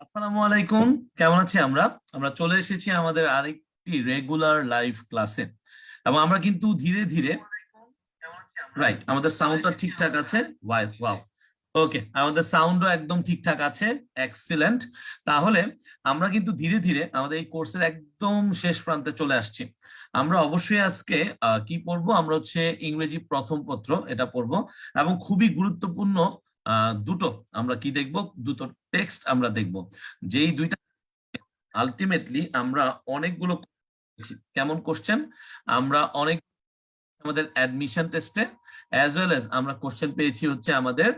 আসসালামু আলাইকুম। কেমন আছি আমরা? আমরা চলে এসেছি আমাদের আরেকটি রেগুলার লাইভ ক্লাসে এবং আমরা কিন্তু ধীরে ধীরে রাইট আমাদের সাউন্ডটা ঠিকঠাক আছে। ওয়াও, ওকে, আমাদের সাউন্ডও একদম ঠিকঠাক আছে। এক্সিলেন্ট। তাহলে আমরা কিন্তু ধীরে ধীরে আমাদের এই কোর্সের একদম শেষ প্রান্তে চলে আসছি। আমরা অবশ্যই আজকে কি পড়বো? আমরা হচ্ছে ইংরেজি প্রথম পত্র এটা পড়বো এবং খুবই গুরুত্বপূর্ণ দুটো আমরা কি দেখবো, দুটো টেক্সট আমরা দেখবো। যেই দুইটা আলটিমেটলি আমরা অনেকগুলো কেমন কোশ্চেন আমরা অনেক আমাদের অ্যাডমিশন টেস্টে অ্যাজ ওয়েল এজ আমরা কোশ্চেন পেয়েছি হচ্ছে আমাদের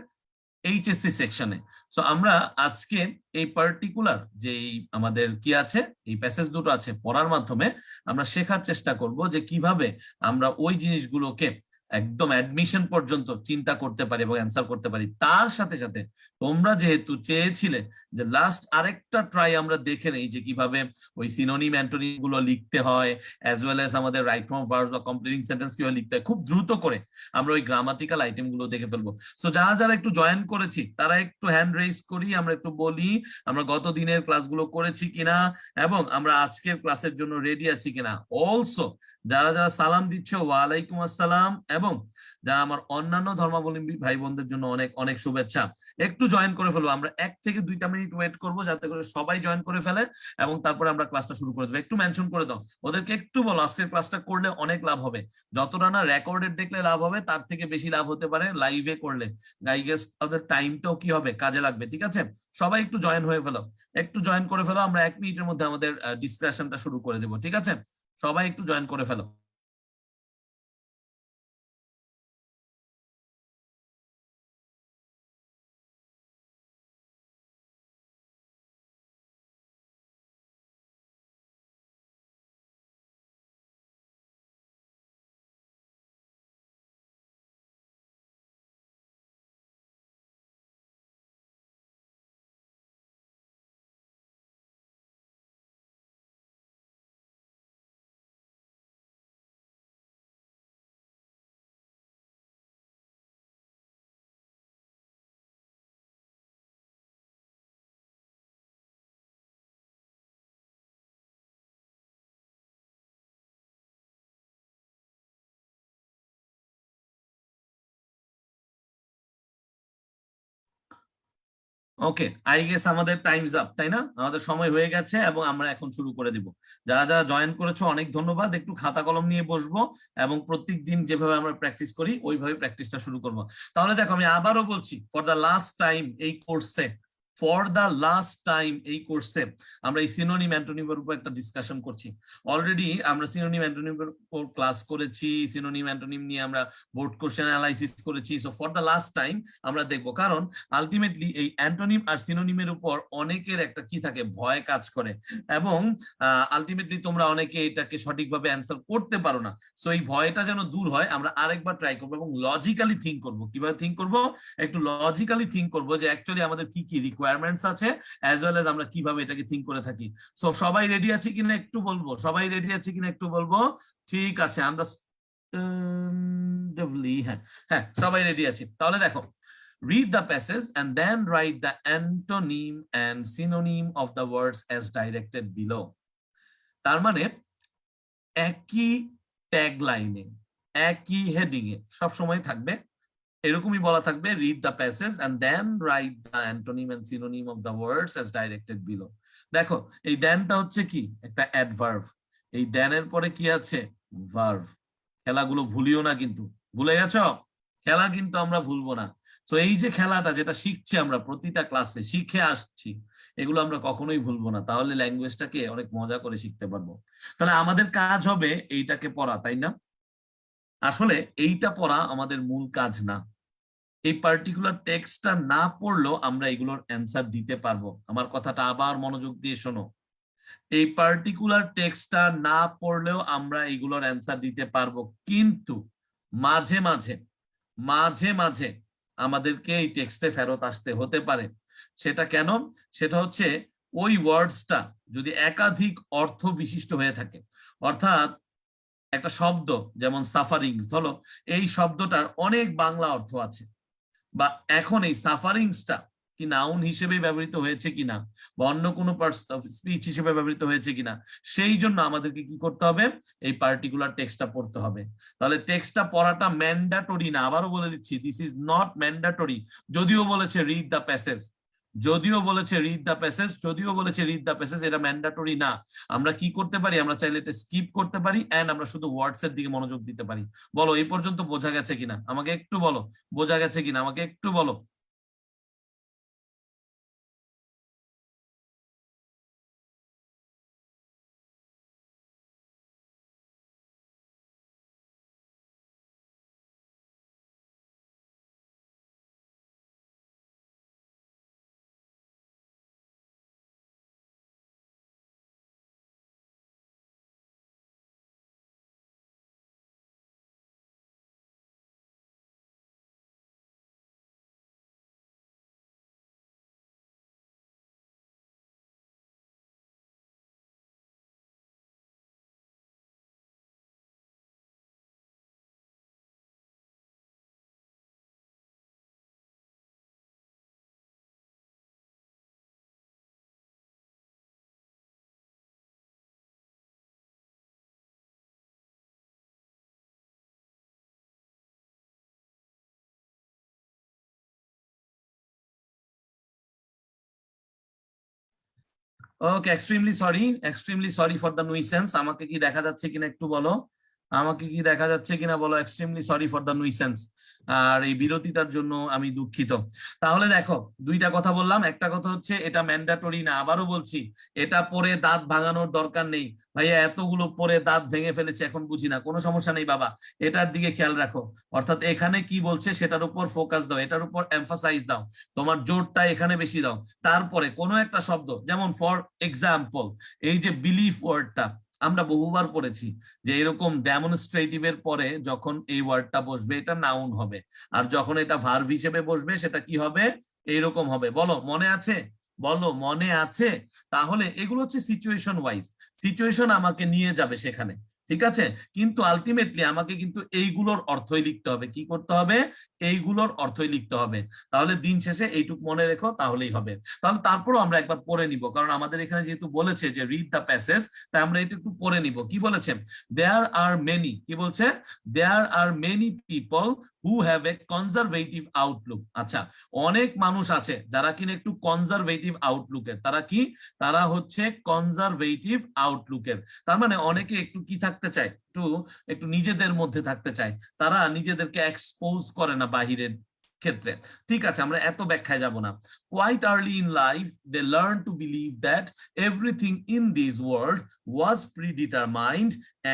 এইচএসসি সেকশনে। সো আমরা আজকে এই পার্টিকুলার যে আমাদের কি আছে, এই প্যাসেজ দুটো আছে, পড়ার মাধ্যমে আমরা শেখার চেষ্টা করব যে কিভাবে আমরা ওই জিনিসগুলোকে একদম অ্যাডমিশন পর্যন্ত চিন্তা করতে পারি এবং অ্যান্সার করতে পারি। তার সাথে সাথে তোমরা যেহেতু চেয়েছিলে যে লাস্ট আরেকটা ট্রাই আমরা দেখে নেই যে কিভাবে ওই সিনোনিম অ্যান্টোনিম গুলো লিখতে হয়, অ্যাজ ওয়েল এজ আমাদের রাইট ফর্ম ভার্ব বা কমপ্লিটিং সেন্টেন্স কিভাবে লিখতে হয়, খুব দ্রুত করে আমরা ওই গ্রামাটিক্যাল আইটেম গুলো দেখে ফেলবো। সো যারা যারা একটু জয়েন করেছি তারা একটু হ্যান্ড রেজ করি, আমরা একটু বলি আমরা গত দিনের ক্লাসগুলো করেছি কিনা এবং আমরা আজকের ক্লাসের জন্য রেডি আছি কিনা। অলসো যারা যারা সালাম দিচ্ছ, ওয়ালাইকুম আসসালাম, এবং যারা আমার অন্যান্য ধর্মাবলম্বী ভাই বোনদের জন্য অনেক অনেক শুভেচ্ছা। একটু জয়েন করে ফেলবো, আমরা 1 থেকে 2টা মিনিট ওয়েট করবো যাতে করে সবাই জয়েন করে ফেলে এবং তারপরে আমরা ক্লাসটা শুরু করে দেবো। একটু মেনশন করে দাও, ওদেরকে একটু বলো আজকের ক্লাসটা করলে অনেক লাভ হবে। যতটা না রেকর্ডেড দেখলে লাভ হবে, তার থেকে বেশি লাভ হতে পারে লাইভে করলে। আই গেস তাদের টাইমটাও কি হবে, কাজে লাগবে। ঠিক আছে, সবাই একটু জয়েন হয়ে ফেলো, একটু জয়েন করে ফেলো। আমরা 1 মিনিটের মধ্যে আমাদের ডিসকাশনটা শুরু করে দেবো। ঠিক আছে, সবাই একটু জয়েন করে ফেলো। ওকে, আই গেস আমাদের টাইমস আপ, তাই না? আমাদের সময় হয়ে গেছে এবং আমরা এখন শুরু করে দিব। যারা যারা জয়েন করেছো অনেক ধন্যবাদ। একটু খাতা কলম নিয়ে বসবো এবং প্রত্যেক দিন যেভাবে আমরা প্র্যাকটিস করি ওইভাবে প্র্যাকটিসটা শুরু করব। তাহলে দেখো, আমি আবারও বলছি, ফর দ্য লাস্ট টাইম এই কোর্সে, আমরা এই সিনোনিম অ্যান্টোনিমের উপর একটা ডিসকাশন করছি। অলরেডি আমরা সিনোনিম অ্যান্টোনিমের উপর ক্লাস করেছি, সিনোনিম অ্যান্টোনিম নিয়ে আমরা বোর্ড কোশ্চেন অ্যানালাইসিস করেছি। So for the last time আমরা দেখবো, কারণ আলটিমেটলি এই অ্যান্টোনিম আর সিনোনিমের উপর অনেকের একটা কি থাকে, ভয় কাজ করে এবং আলটিমেটলি তোমরা অনেকে এটাকে সঠিকভাবে অ্যান্সার করতে পারো না। সো এই ভয়টা যেন দূর হয়, আমরা আরেকবার ট্রাই করবো এবং লজিক্যালি থিঙ্ক করবো। কিভাবে থিঙ্ক করবো? একটু লজিক্যালি থিঙ্ক করবো যে অ্যাকচুয়ালি আমাদের কি কি রিকোয়ারমেন্টস আছে, অ্যাজ ওয়েল এজ আমরা কিভাবে এটাকে থিঙ্ক করে থাকি। সো সবাই রেডি আছে কিনা একটু বলবো, সবাই রেডি আছে কিনা একটু বলবো। ঠিক আছে, আন্ডারস্ট্যান্ডেবলি, হ্যাঁ হ্যাঁ, সবাই রেডি আছি। তাহলে দেখো, read the passage and then write the antonym and synonym of the words as directed below. তার মানে একই ট্যাগ লাইনে, একই হেডিং এ সব সময় থাকবে, এরকমই বলা থাকবে, read the passage and then write the antonym and synonym of the words as directed below. দেখো, এই দেনটা হচ্ছে কি, একটা অ্যাডভার্ব। এই দেনের পরে কি আছে? ভার্ব। খেলাগুলো ভুলিও না কিন্তু, ভুলে গেছো? খেলা কিন্তু আমরা ভুলবো না। তো এই যে খেলাটা যেটা শিখছি আমরা প্রতিটা ক্লাসে শিখে আসছি, এগুলো আমরা কখনোই ভুলবো না, তাহলে ল্যাঙ্গুয়েজটাকে অনেক মজা করে শিখতে পারবো। তাহলে আমাদের কাজ হবে এইটাকে পড়া, তাই না? আসলে এইটা পড়া আমাদের মূল কাজ না। এই পার্টিকুলার টেক্সটটা না পড়লেও আমরা এগুলোর অ্যান্সার দিতে পারবো। আমার কথাটা আবার মনোযোগ দিয়ে শোনো, এই পার্টিকুলার টেক্সটটা না পড়লেও আমরা এগুলোর অ্যান্সার দিতে পারবো, কিন্তু মাঝে মাঝে মাঝে মাঝে আমাদেরকে এই টেক্সটে ফেরত আসতে হতে পারে। সেটা কেন? সেটা হচ্ছে ওই ওয়ার্ডসটা যদি একাধিক অর্থ বিশিষ্ট হয়ে থাকে, অর্থাৎ একটা শব্দ যেমন সাফারিংস, ধরো এই শব্দটার অনেক বাংলা অর্থ আছে, বা এখন এই সাফারিংসটা কি নাউন হিসেবে ব্যবহৃত হয়েছে কিনা বা অন্য কোনো স্পিচ হিসেবে ব্যবহৃত হয়েছে কিনা, সেই জন্য আমাদেরকে কি করতে হবে, এই পার্টিকুলার টেক্সটটা পড়তে হবে। তাহলে টেক্সটটা পড়াটা ম্যান্ডাটরি না, আবারও বলে দিচ্ছি, দিস ইজ নট ম্যান্ডাটরি। যদিও বলেছে রিড দ্য প্যাসেজ, যদিও বলেছে রিড দ্য প্যাসেজ, যদিও বলেছে রিড দ্য প্যাসেজ, এটা ম্যান্ডাটরি না। আমরা কি করতে পারি, আমরা চাইলে এটা স্কিপ করতে পারি এন্ড আমরা শুধু ওয়ার্ডস এর দিকে মনোযোগ দিতে পারি। বলো এই পর্যন্ত বোঝা গেছে কিনা, আমাকে একটু বলো, বোঝা গেছে কিনা আমাকে একটু বলো। Okay, extremely sorry, extremely sorry for the nuisance. আমাকে কি দেখা যাচ্ছে কিনা একটু বলো, আমাকে কি দেখা যাচ্ছে কিনা বলো। Extremely sorry for the nuisance, আর এই বিরতিটার জন্য আমি দুঃখিত। তাহলে দেখো দুইটা কথা বললাম, একটা কথা হচ্ছে এটা ম্যান্ডাটরি না, আবারও বলছি এটা পরে দাঁত ভাঙানোর দরকার নেই। ভাইয়া এতগুলো পরে দাঁত ভেঙে ফেলেছে এখন বুঝি না, কোনো সমস্যা নেই বাবা, এটার দিকে খেয়াল রাখো। অর্থাৎ এখানে কি বলছে সেটার উপর ফোকাস দাও, এটার উপর এমফাসাইজ দাও, তোমার জোরটা এখানে বেশি দাও। তারপরে কোনো একটা শব্দ, যেমন ফর এক্সাম্পল এই যে বিলিফ ওয়ার্ডটা আমরা বহুবার পড়েছি, যে এরকম ডেমনস্ট্রেটিভ এর পরে যখন এই ওয়ার্ডটা বসবে এটা নাউন হবে, আর যখন এটা ভার্ব হিসেবে বসবে সেটা কি হবে, এইরকম হবে। বলো মনে আছে, বলো মনে আছে। তাহলে এগুলো হচ্ছে সিচুয়েশন ওয়াইজ, সিচুয়েশন আমাকে নিয়ে যাবে সেখানে, ঠিক আছে। কিন্তু আলটিমেটলি আমাকে কিন্তু এইগুলোর অর্থই লিখতে হবে, কি করতে হবে, এইগুলোর অর্থই লিখতে হবে। তাহলে দিন শেষে এইটুক মনে রেখো তাহলেই হবে। তাহলে তারপরও আমরা একবার পড়ে নিব, কারণ আমাদের এখানে যেহেতু বলেছে যে রিড দ্য প্যাসেজ, তাই আমরা এটা একটু পড়ে নিব। কি বলেছে, দেয়ার আর মেনি, কি বলছে, there are many people who have a conservative outlook. আচ্ছা, অনেক মানুষ আছে যারা কিনা একটু কনজারভেটিভ আউটলুকের, তারা কি, তারা হচ্ছে কনজারভেটিভ আউটলুকের। তার মানে অনেকে একটু কি থাকতে চায়, একটু একটু নিজেদের মধ্যে থাকতে চায়, তারা নিজেদেরকে এক্সপোজ করে না বাহিরের ক্ষেত্রে। ঠিক আছে, আমরা এত ব্যাখ্যায় যাব না। Quite early in life they learn to believe that everything in this world was predetermined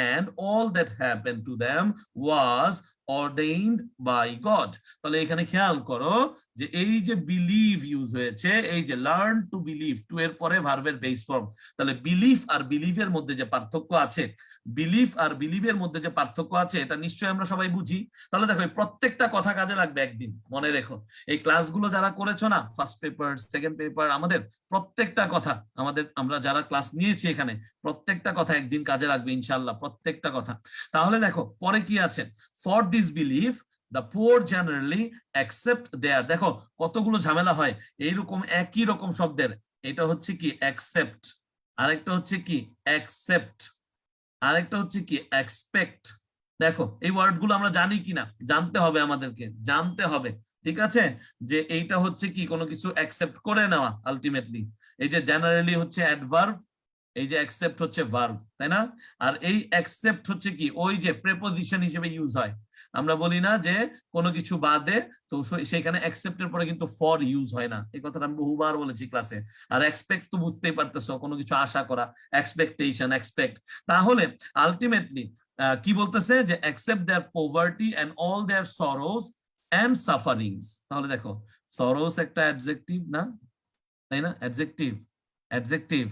and all that happened to them was ordained by God. তাহলে এখানে খেয়াল করো যে এই যে বিলিভ ইউজ হয়েছে, এই যে লার্ন টু বিলিভ, টু এর পরে ভার্বের বেস ফর্ম। তাহলে বিলিফ আর বিলিভের মধ্যে যে পার্থক্য আছে, বিলিফ আর বিলিভের মধ্যে যে পার্থক্য আছে এটা নিশ্চয়ই আমরা সবাই বুঝি। তাহলে দেখো প্রত্যেকটা কথা কাজে লাগবে একদিন, মনে রেখো। এই ক্লাসগুলো যারা করেছো না, ফার্স্ট পেপার সেকেন্ড পেপার, আমাদের প্রত্যেকটা কথা, আমাদের আমরা যারা ক্লাস নিয়েছি এখানে প্রত্যেকটা কথা একদিন কাজে লাগবে ইনশাআল্লাহ, প্রত্যেকটা কথা। তাহলে দেখো পরে কি আছে, for this belief the poor generally accept their, দেখো কতগুলো ঝামেলা হয় এইরকম একই রকম শব্দের। এটা হচ্ছে কি accept, আরেকটা হচ্ছে কি accept, আরেকটা হচ্ছে কি এক্সপেক্ট। দেখো এই ওয়ার্ড গুলো আমরা জানি কিনা, জানতে হবে, আমাদেরকে জানতে হবে, ঠিক আছে। যে এইটা হচ্ছে কি কোনো কিছু অ্যাকসেপ্ট করে নেওয়া আলটিমেটলি। এই যে জেনারেলি হচ্ছে অ্যাডভার্ব, এই যে অ্যাকসেপ্ট হচ্ছে ভার্ব, তাই না। আর এই অ্যাকসেপ্ট হচ্ছে কি ওই যে প্রেপোজিশন হিসেবে ইউজ হয়। আমরা বলি না যে কোনো কিছু বাদে, তো সেখানে অ্যাকসেপ্টের পরে কিন্তু ফর ইউজ হয় না, এই কথাটা আমি বহুবার বলেছি ক্লাসে। আর এক্সপেক্ট তো বুঝতেই পারতেছো, কোনো কিছু আশা করা, এক্সপেকটেশন, এক্সপেক্ট। তাহলে আলটিমেটলি কি বলতেছে, যে accept their poverty and all their sorrows and sufferings. তাহলে দেখো সরোজ একটা অ্যাডজেক্টিভ না, তাই না, অ্যাডজেক্টিভ, অ্যাডজেক্টিভ,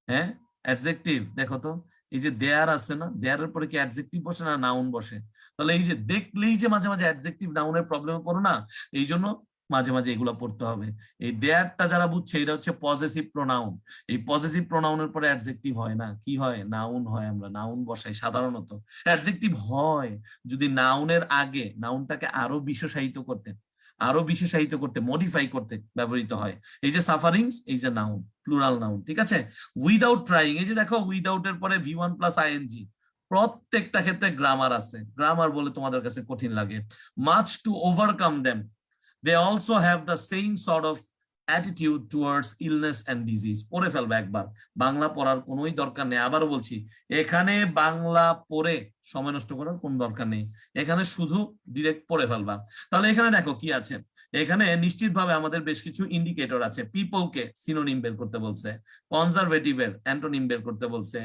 হ্যাঁ অ্যাডজেক্টিভ। দেখো তো এই যে দেয়ার আছে না, দেয়ারের পরে কি অ্যাডজেক্টিভ বসে না নাউন বসে। তাহলে এই যে দেখলেই যে মাঝে মাঝে অ্যাডজেক্টিভ নাউনের প্রবলেমে পড়ো না, এই জন্য মাঝে মাঝে এগুলো পড়তে হবে। এই দেয়ারটা যারা বুঝছে এটা হচ্ছে পজেসিভ প্রোনাউন। এই পজেসিভ প্রোনাউনের পরে অ্যাডজেক্টিভ হয় না, কি হয়, নাউন হয়। আমরা নাউন বসাই সাধারণত, অ্যাডজেক্টিভ হয় যদি নাউনের আগে নাউনটাকে আরো বিশেষায়িত করতে, আরো বিশেষায়িত করতে, মডিফাই করতে ব্যবহৃত হয়। এই যে সাফারিংস, এই যে নাউন, প্লুরাল নাউন, ঠিক আছে। উইদাউট ট্রাইং, এই যে দেখো উইদাউট এর পরে V1 প্লাস আইএনজি, প্রত্যেকটা ক্ষেত্রে গ্রামার আছে। গ্রামার বলে তোমাদের কাছে কঠিন লাগে। Much to overcome them, they also have the same sort of attitude towards illness and disease. পড়ে ফেলবে একবার, বাংলা পড়ার কোনোই দরকার নেই। আবারও বলছি, এখানে বাংলা পড়ে সময় নষ্ট করার কোন দরকার নেই, এখানে শুধু ডিরেক্ট পড়ে ফেলবা। তাহলে এখানে দেখো কি আছে, এখানে নিশ্চিতভাবে আমাদের বেশ কিছু ইন্ডিকেটর আছে। পিপলকে সিনোনিম বের করতে বলছে, কনজারভেটিভের অ্যান্টোনিম বের করতে বলছে,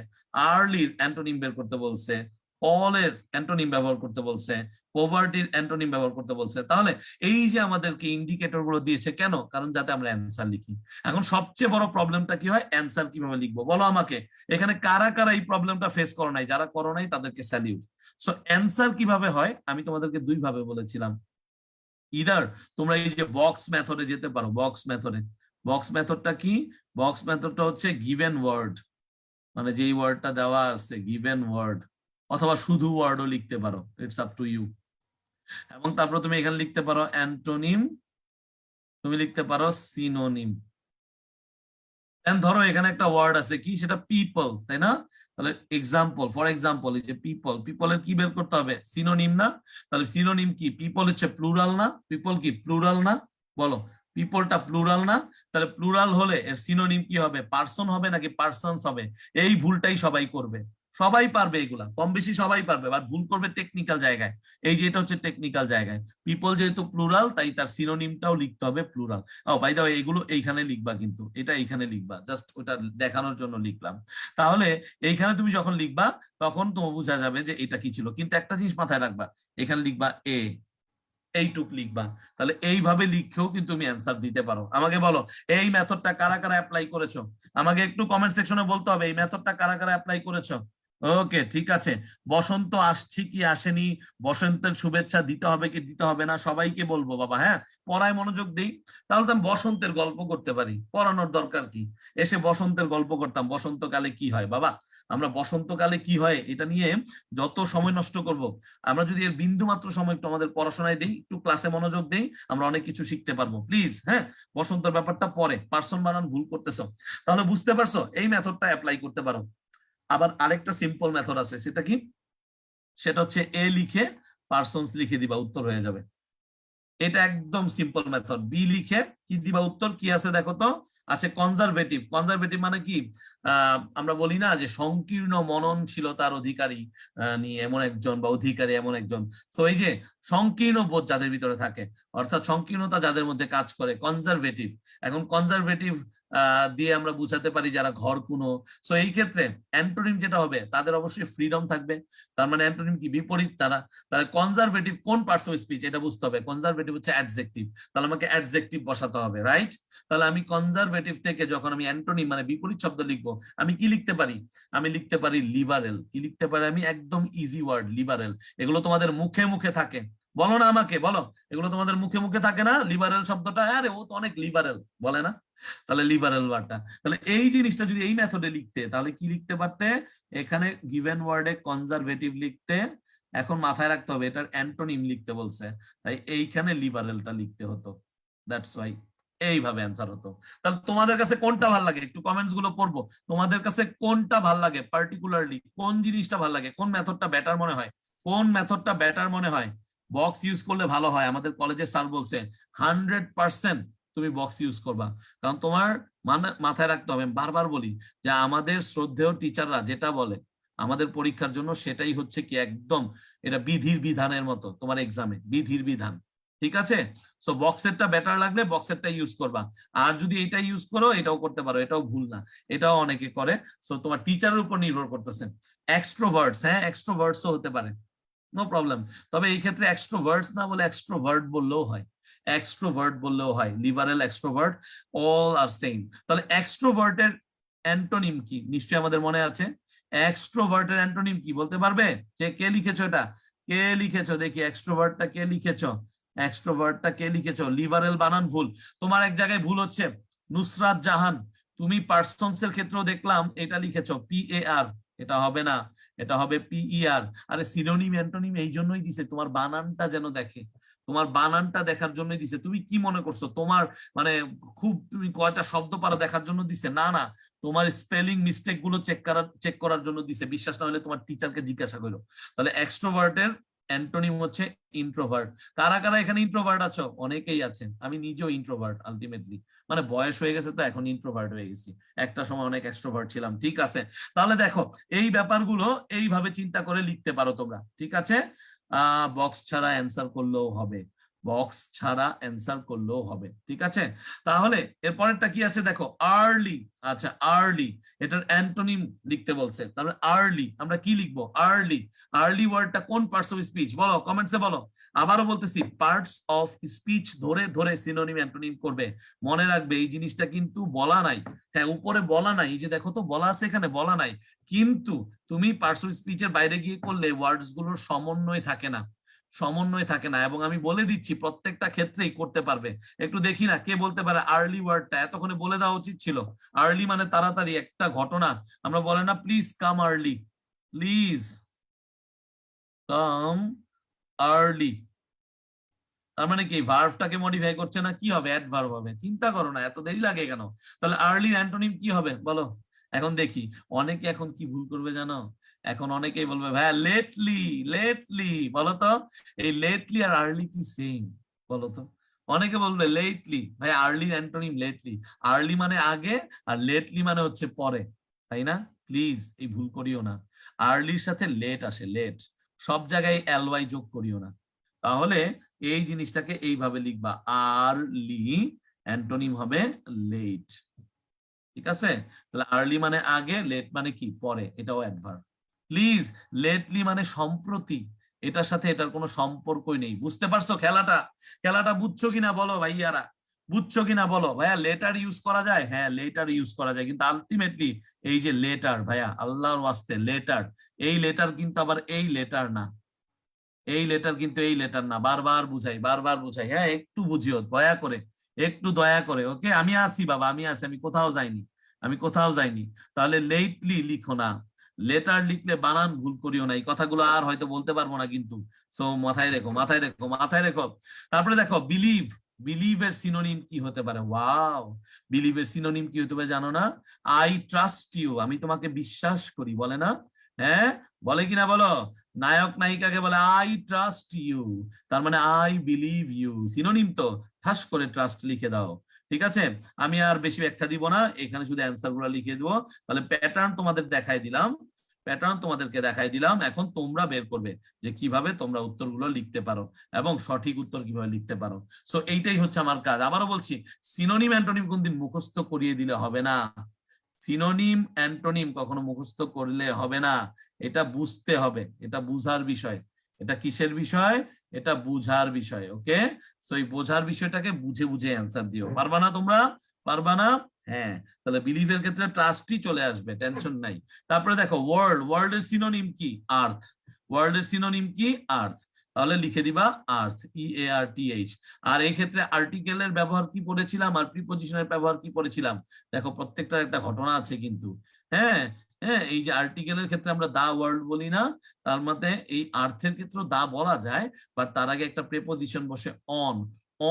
আর্লির অ্যান্টোনিম বের করতে বলছে, অলের অ্যান্টোনিম ব্যবহার করতে বলছে, পভার্টির অ্যান্টোনিম ব্যবহার করতে বলছে। তাহলে এই যে আমাদেরকে ইন্ডিকেটর গুলো দিয়েছে কেন? কারণ যাতে আমরা অ্যান্সার লিখি। এখন সবচেয়ে বড় প্রবলেমটা কি হয়, অ্যান্সার কিভাবে লিখবো বলো আমাকে। এখানে কারা কারা এই প্রবলেমটা ফেস করো নাই? যারা করো নাই তাদেরকে স্যালিউট। সো অ্যান্সার কিভাবে হয় আমি তোমাদেরকে দুই ভাবে বলেছিলাম। ইদার তোমরা এই যে বক্স মেথডে যেতে পারো। বক্স মেথডে, বক্স মেথডটা কি? বক্স মেথডটা হচ্ছে গিভেন ওয়ার্ড, মানে যেই ওয়ার্ডটা দেওয়া আছে গিভেন ওয়ার্ড, অথবা শুধু ওয়ার্ডও লিখতে পারো, ইটস আপ টু ইউ। এবং তারপর তুমি এখানে লিখতে পারো অ্যান্টোনিম, তুমি লিখতে পারো সিনোনিম। ধরো এখানে একটা ওয়ার্ড আছে কি, সেটা পিপল, তাই না? তাহলে এক্সাম্পল, ফর এক্সাম্পল এই যে পিপল, পিপলের কি বের করতে হবে? সিনোনিম না? তাহলে সিনোনিম কি? পিপল হচ্ছে প্লুরাল না? পিপল কি প্লুরাল না? বলো, পিপলটা প্লুরাল না? তাহলে প্লুরাল হলে এর সিনোনিম কি হবে? পার্সন হবে নাকি পার্সনস হবে? এই ভুলটাই সবাই করবে। সবাই পারবে এগুলা, কম বেশি সবাই পারবে, বাট ভুল করবে টেকনিক্যাল জায়গায়। এই যে এটা হচ্ছে টেকনিক্যাল জায়গায়। পিপল যেহেতু প্লুরাল, তাই তার সিনোনিমটাও লিখতে হবে plural. Oh by the way, এগুলো এইখানে লিখবা, কিন্তু এটা এইখানে লিখবা, জাস্ট ওটা দেখানোর জন্য লিখলাম। তাহলে এইখানে তুমি যখন লিখবা তখন তোমার বোঝা যাবে যে এটা কি ছিল। কিন্তু একটা জিনিস মাথায় রাখবা, এখানে লিখবা এ, এইটুক লিখবা। তাহলে এইভাবে লিখেও কিন্তু তুমি অ্যান্সার দিতে পারো। আমাকে বলো, এই মেথডটা কারা কারা অ্যাপ্লাই করেছো? আমাকে একটু কমেন্ট সেকশনে বলতে হবে এই মেথডটা কারা কারা অ্যাপ্লাই করেছো। ওকে, ঠিক আছে। বসন্ত আসছে কি আসেনি, বসন্তের শুভেচ্ছা দিতে হবে কি দিতে হবে না, সবাইকে বলবো বাবা। হ্যাঁ, পড়ায় মনোযোগ দিই। তাহলে তো আমি বসন্তের গল্প করতে পারি, পড়ানোর দরকার কি? এসে বসন্তের গল্প করতাম, বসন্তকালে কি হয় বাবা। আমরা বসন্তকালে কি হয় এটা নিয়ে যত সময় নষ্ট করব, আমরা যদি এর বিন্দু মাত্র সময় একটু আমাদের পড়াশোনায় দেই, একটু ক্লাসে মনোযোগ দেই, আমরা অনেক কিছু শিখতে পারবো। প্লিজ, হ্যাঁ, বসন্তের ব্যাপারটা পরে, পার্সন বানান ভুল করতেছো। তাহলে বুঝতে পারছো, এই মেথডটা অ্যাপ্লাই করতে পারো। আবার আরেকটা সিম্পল মেথড আছে, সেটা কি? সেটা হচ্ছে এ লিখে পার্সনস লিখে দিবা, উত্তর হয়ে যাবে। এটা একদম সিম্পল মেথড। বি লিখে কি দিবা, উত্তর কি আছে দেখো তো। আছে কনজারভেটিভ। কনজারভেটিভ মানে কি? আমরা বলি না যে সংকীর্ণ মননশীলতার অধিকারী নিয়ে এমন একজন, বা অধিকারী এমন একজন। তো এই যে সংকীর্ণ বোধ যাদের ভিতরে থাকে, অর্থাৎ সংকীর্ণতা যাদের মধ্যে কাজ করে, কনজারভেটিভ। এখন কনজারভেটিভ দিয়ে আমরা বুঝাতে পারি যারা ঘরকুনো। সো এই ক্ষেত্রে অ্যান্টোনিম যেটা হবে, তাদের অবশ্যই ফ্রিডম থাকবে। তার মানে অ্যান্টোনিম কি? বিপরীত তারা। তাহলে কনজারভেটিভ কোন পার্টস অফ স্পিচ এটা বুঝতে হবে। কনজারভেটিভ হচ্ছে অ্যাডজেক্টিভ, তাহলে আমাকে অ্যাডজেক্টিভ বসাতে হবে, রাইট? তাহলে আমি কনজারভেটিভ থেকে যখন আমি অ্যান্টোনিম মানে বিপরীত শব্দ লিখবো, আমি কি লিখতে পারি? আমি লিখতে পারি লিবারেল। কি লিখতে পারি আমি? একদম ইজি ওয়ার্ড, লিবারেল। এগুলো তোমাদের মুখে মুখে থাকে, বলো না আমাকে, বলো। এগুলো তোমাদের মুখে মুখে থাকে না, লিবারেল শব্দটা? আরে ও তো অনেক লিবারেল, বলে না? তাহলে লিবারেল ওয়ার্ডটা, তাহলে এই জিনিসটা যদি এই মেথডে লিখতে, তাহলে কি লিখতে পারতে? এখানে গিভেন ওয়ার্ডে কনজারভেটিভ লিখতে। এখন মাথায় রাখতে হবে এটার অ্যান্টোনিম লিখতে বলছে, তাই এইখানে লিবারেলটা লিখতে হতো। দ্যাটস ওয়াই এইভাবে অ্যান্সার হতো। তাহলে তোমাদের কাছে কোনটা ভাল লাগে? একটু কমেন্টস গুলো পড়বো। তোমাদের কাছে কোনটা ভাল লাগে, পার্টিকুলারলি কোন জিনিসটা ভাল লাগে, কোন মেথডটা বেটার মনে হয়? কোন মেথডটা বেটার মনে হয়? বক্স ইউজ করলে ভালো হয়, আমাদের কলেজের স্যার বলছে 100% তুমি বক্স ইউজ করবা। কারণ তোমার মাথায় রাখতে হবে, বারবার বলি যে আমাদের শ্রদ্ধেয় টিচাররা যেটা বলে আমাদের পরীক্ষার জন্য, সেটাই হচ্ছে কি একদম এটা বিধির বিধানের মতো। তোমার এক্সামে বিধির বিধান, ঠিক আছে? সো বক্সেরটা বেটার লাগলে বক্সেরটা ইউজ করবা। আর যদি এটা ইউজ করো, এটাও করতে পারো, এটাও ভুল না, এটাও অনেকে করে। সো তোমার টিচারের উপর নির্ভর করতেছে। এক্সট্রোভার্টস, হ্যাঁ এক্সট্রোভার্টসও হতে পারে, নো প্রবলেম। তবে এই ক্ষেত্রে এক্সট্রোভার্টস না বলে এক্সট্রোভার্ট বললেও হয়, এক্সট্রোভার্ট বললেও হয়। লিবারেল, এক্সট্রোভার্ট, অল আর সেম। তাহলে এক্সট্রোভার্টের অ্যান্টোনিম কি নিশ্চয়ই আমাদের মনে আছে। এক্সট্রোভার্টের অ্যান্টোনিম কি বলতে পারবে? যে কে লিখেছো এটা? কে লিখেছো দেখি? এক্সট্রোভার্টটা কে লিখেছো? এক্সট্রোভার্টটা কে লিখেছো? লিবারেল বানান ভুল। তোমার এক জায়গায় ভুল হচ্ছে, নুসরাত জাহান। তুমি পার্সনস এর ক্ষেত্রেও দেখলাম এটা লিখেছো PAR, এটা হবে না, এটা হবে PER। আরে সিনোনিম অ্যান্টোনিম এই জন্যই দিছে তোমার বানানটা যেন দেখে, তোমার বানানটা দেখার জন্য দিছে। তুমি কি মনে করছো তোমার মানে খুব তুমি কয়টা শব্দ পারো দেখার জন্য দিছে? না না, তোমার স্পেলিং মিস্টেক গুলো চেক করার জন্য দিছে। বিশ্বাস না হলে তোমার টিচারকে জিজ্ঞাসা করো। তাহলে এক্সট্রোভার্টের অ্যান্টোনিম হচ্ছে ইন্ট্রোভার্ট। কারা কারা এখানে ইন্ট্রোভার্ট আছো? অনেকেই আছেন, আমি নিজেও ইন্ট্রোভার্ট আলটিমেটলি, মানে বয়স হয়ে গেছে তো এখন ইন্ট্রোভার্ট হয়ে গেছি, একটা সময় অনেক এক্সট্রোভার্ট ছিলাম। ঠিক আছে, তাহলে দেখো এই ব্যাপারগুলো এইভাবে চিন্তা করে লিখতে পারো তোমরা। ঠিক আছে, বক্স ছাড়া অ্যান্সার করলেও হবে, বক্স ছাড়া অ্যান্সার করলেও হবে। ঠিক আছে, তাহলে এরপরেরটা কি আছে দেখো, আর্লি। আচ্ছা আর্লি, এটার অ্যান্টোনিম লিখতে বলছে, তাহলে আর্লি আমরা কি লিখবো? আর্লি, আর্লি ওয়ার্ডটা কোন পার্টস অফ স্পিচ বলো, কমেন্টসে বলো। আবারও বলতেছি, পার্টস অফ স্পিচ ধরে ধরে সিনোনিম অ্যান্টোনিম করবে। মনে রাখবে এই জিনিসটা কিন্তু বলা নাই, হ্যাঁ উপরে বলা নাই, এই যে দেখো তো বলা আছে এখানে, বলা নাই, কিন্তু তুমি পার্টস অফ স্পিচের বাইরে গিয়ে করলে ওয়ার্ডস গুলোর সমন্বয় থাকে না, সমন্বয় থাকে না। এবং আমি বলে দিচ্ছি প্রত্যেকটা ক্ষেত্রেই করতে পারবে। একটু দেখি না কে বলতে পারে আর্লি ওয়ার্ডটা, এতক্ষণে বলে দেওয়া উচিত ছিল। আর্লি মানে তাড়াতাড়ি, একটা ঘটনা, আমরা বলে না please come early, please come early, তার মানে কি ভার্বটাকে মডিফাই করছে না, কি হবে? অ্যাডভার্ব হবে। চিন্তা করো না, এত দেরি লাগে কেন? তাহলে আর্লি অ্যান্টোনিম কি হবে বলো? এখন দেখি অনেকে এখন কি ভুল করবে জানো, এখন অনেকেই বলবে ভাইয়া লেটলি, লেটলি বলো তো, এই লেটলি আর আর্লি কি সেম বলো তো? অনেকে বলবে লেটলি, ভাই আর্লি অ্যান্টোনিম লেটলি, আর্লি মানে আগে আর লেটলি মানে হচ্ছে পরে, তাই না? প্লিজ এই ভুল করিও না, আর্লির সাথে লেট আসে, লেট, সব জায়গায় এলওয়াই যোগ করিও না। তাহলে এই জিনিসটাকে এইভাবে লিখবা, আর্লি অ্যান্টোনিম হবে লেট। ঠিক আছে, তাহলে আর্লি মানে আগে, লেট মানে কি পরে, এটাও অ্যাডভার্ব। প্লিজ, লেটলি মানে সম্প্রতি, এটার সাথে এটার কোনো সম্পর্কই নেই। বুঝতে পারছো খেলাটা? খেলাটা বুঝছো কিনা বলো ভাইয়ারা, বুঝছো কিনা বলো? ভাইয়া লেটার ইউজ করা যায়, হ্যাঁ লেটার ইউজ করা যায়, কিন্তু আলটিমেটলি এই যে লেটার, ভাইয়া আল্লাহর ওয়াস্তে লেটার, এই লেটার কিন্তু আবার এই লেটার না, এই লেটার কিন্তু এই লেটার না। বারবার বুঝাই, বারবার বুঝাই, হ্যাঁ একটু বুঝিও দয়া করে, একটু দয়া করে। ওকে, আমি আছি বাবা, আমি আছি, আমি কোথাও যাইনি, আমি কোথাও যাইনি। তাহলে লেটলি লিখো না, লেটার লিখলে বানান ভুল করিও না। এই কথাগুলো আর হয়তো বলতে পারবো না কিন্তু, সো মাথায় রেখো, মাথায় রেখো, মাথায় রেখো। তারপরে দেখো বিলিভ, বিলিভের সিনোনিম কি হতে পারে? ওয়াও, বিলিভের সিনোনিম কি হতে পারে জানো না? আই ট্রাস্ট ইউ, আমি তোমাকে বিশ্বাস করি, বলে না? হ্যাঁ বলে কিনা বলো? নায়ক নায়িকাকে বলে আই ট্রাস্ট ইউ, তার মানে আই বিলিভ ইউ, সিনোনিম তো, ঠাস করে ট্রাস্ট লিখে দাও। ঠিক আছে, আমি আর বেশি ব্যাখ্যা দিব না, এখানে শুধু অ্যান্সার গুলো লিখে দিব। তাহলে প্যাটার্ন তোমাদের দেখাই দিলাম, প্যাটার্ন তোমাদেরকে দেখাই দিলাম, এখন তোমরা বের করবে যে কিভাবে তোমরা উত্তরগুলো লিখতে পারো এবং সঠিক উত্তর কিভাবে লিখতে পারো। সো এইটাই হচ্ছে আমার কাজ। আবারও বলছি, সিনোনিম অ্যান্টোনিম কোনদিন মুখস্থ করিয়ে দিলে হবে না, সিনোনিম অ্যান্টোনিম কখনো মুখস্থ করলে হবে না, এটা বুঝতে হবে, এটা বুঝার বিষয়। এটা কিসের বিষয়? এটা বুঝার বিষয়। ওকে, সো এই বোঝার বিষয়টাকে বুঝে বুঝে অ্যান্সার দিও। পারবা না তোমরা? পারবা না? হ্যাঁ, তাহলে বিলিভের ক্ষেত্রে ট্রাস্টই চলে আসবে, টেনশন নাই। তারপরে দেখো ওয়ার্ল্ড, ওয়ার্ল্ডের সিনোনিম কি? আর্থ, ওয়ার্ল্ডের সিনোনিম কি? আর্থ, তাহলে লিখে দিবা আর্থ, EARTH। আর এই ক্ষেত্রে আর্টিকেলের ব্যবহার কি পড়েছিলাম আর প্রিপজিশনের ব্যবহার কি পড়েছিলাম? দেখো প্রত্যেকটার একটা ঘটনা আছে কিন্তু। হ্যাঁ, হ্যাঁ, এই যে আর্টিকেলের ক্ষেত্রে আমরা দা ওয়ার্ল্ড বলি না, তার মধ্যে এই আর্থের ক্ষেত্রে দা বলা যায়, বাট তার আগে একটা প্রিপজিশন বসে অন,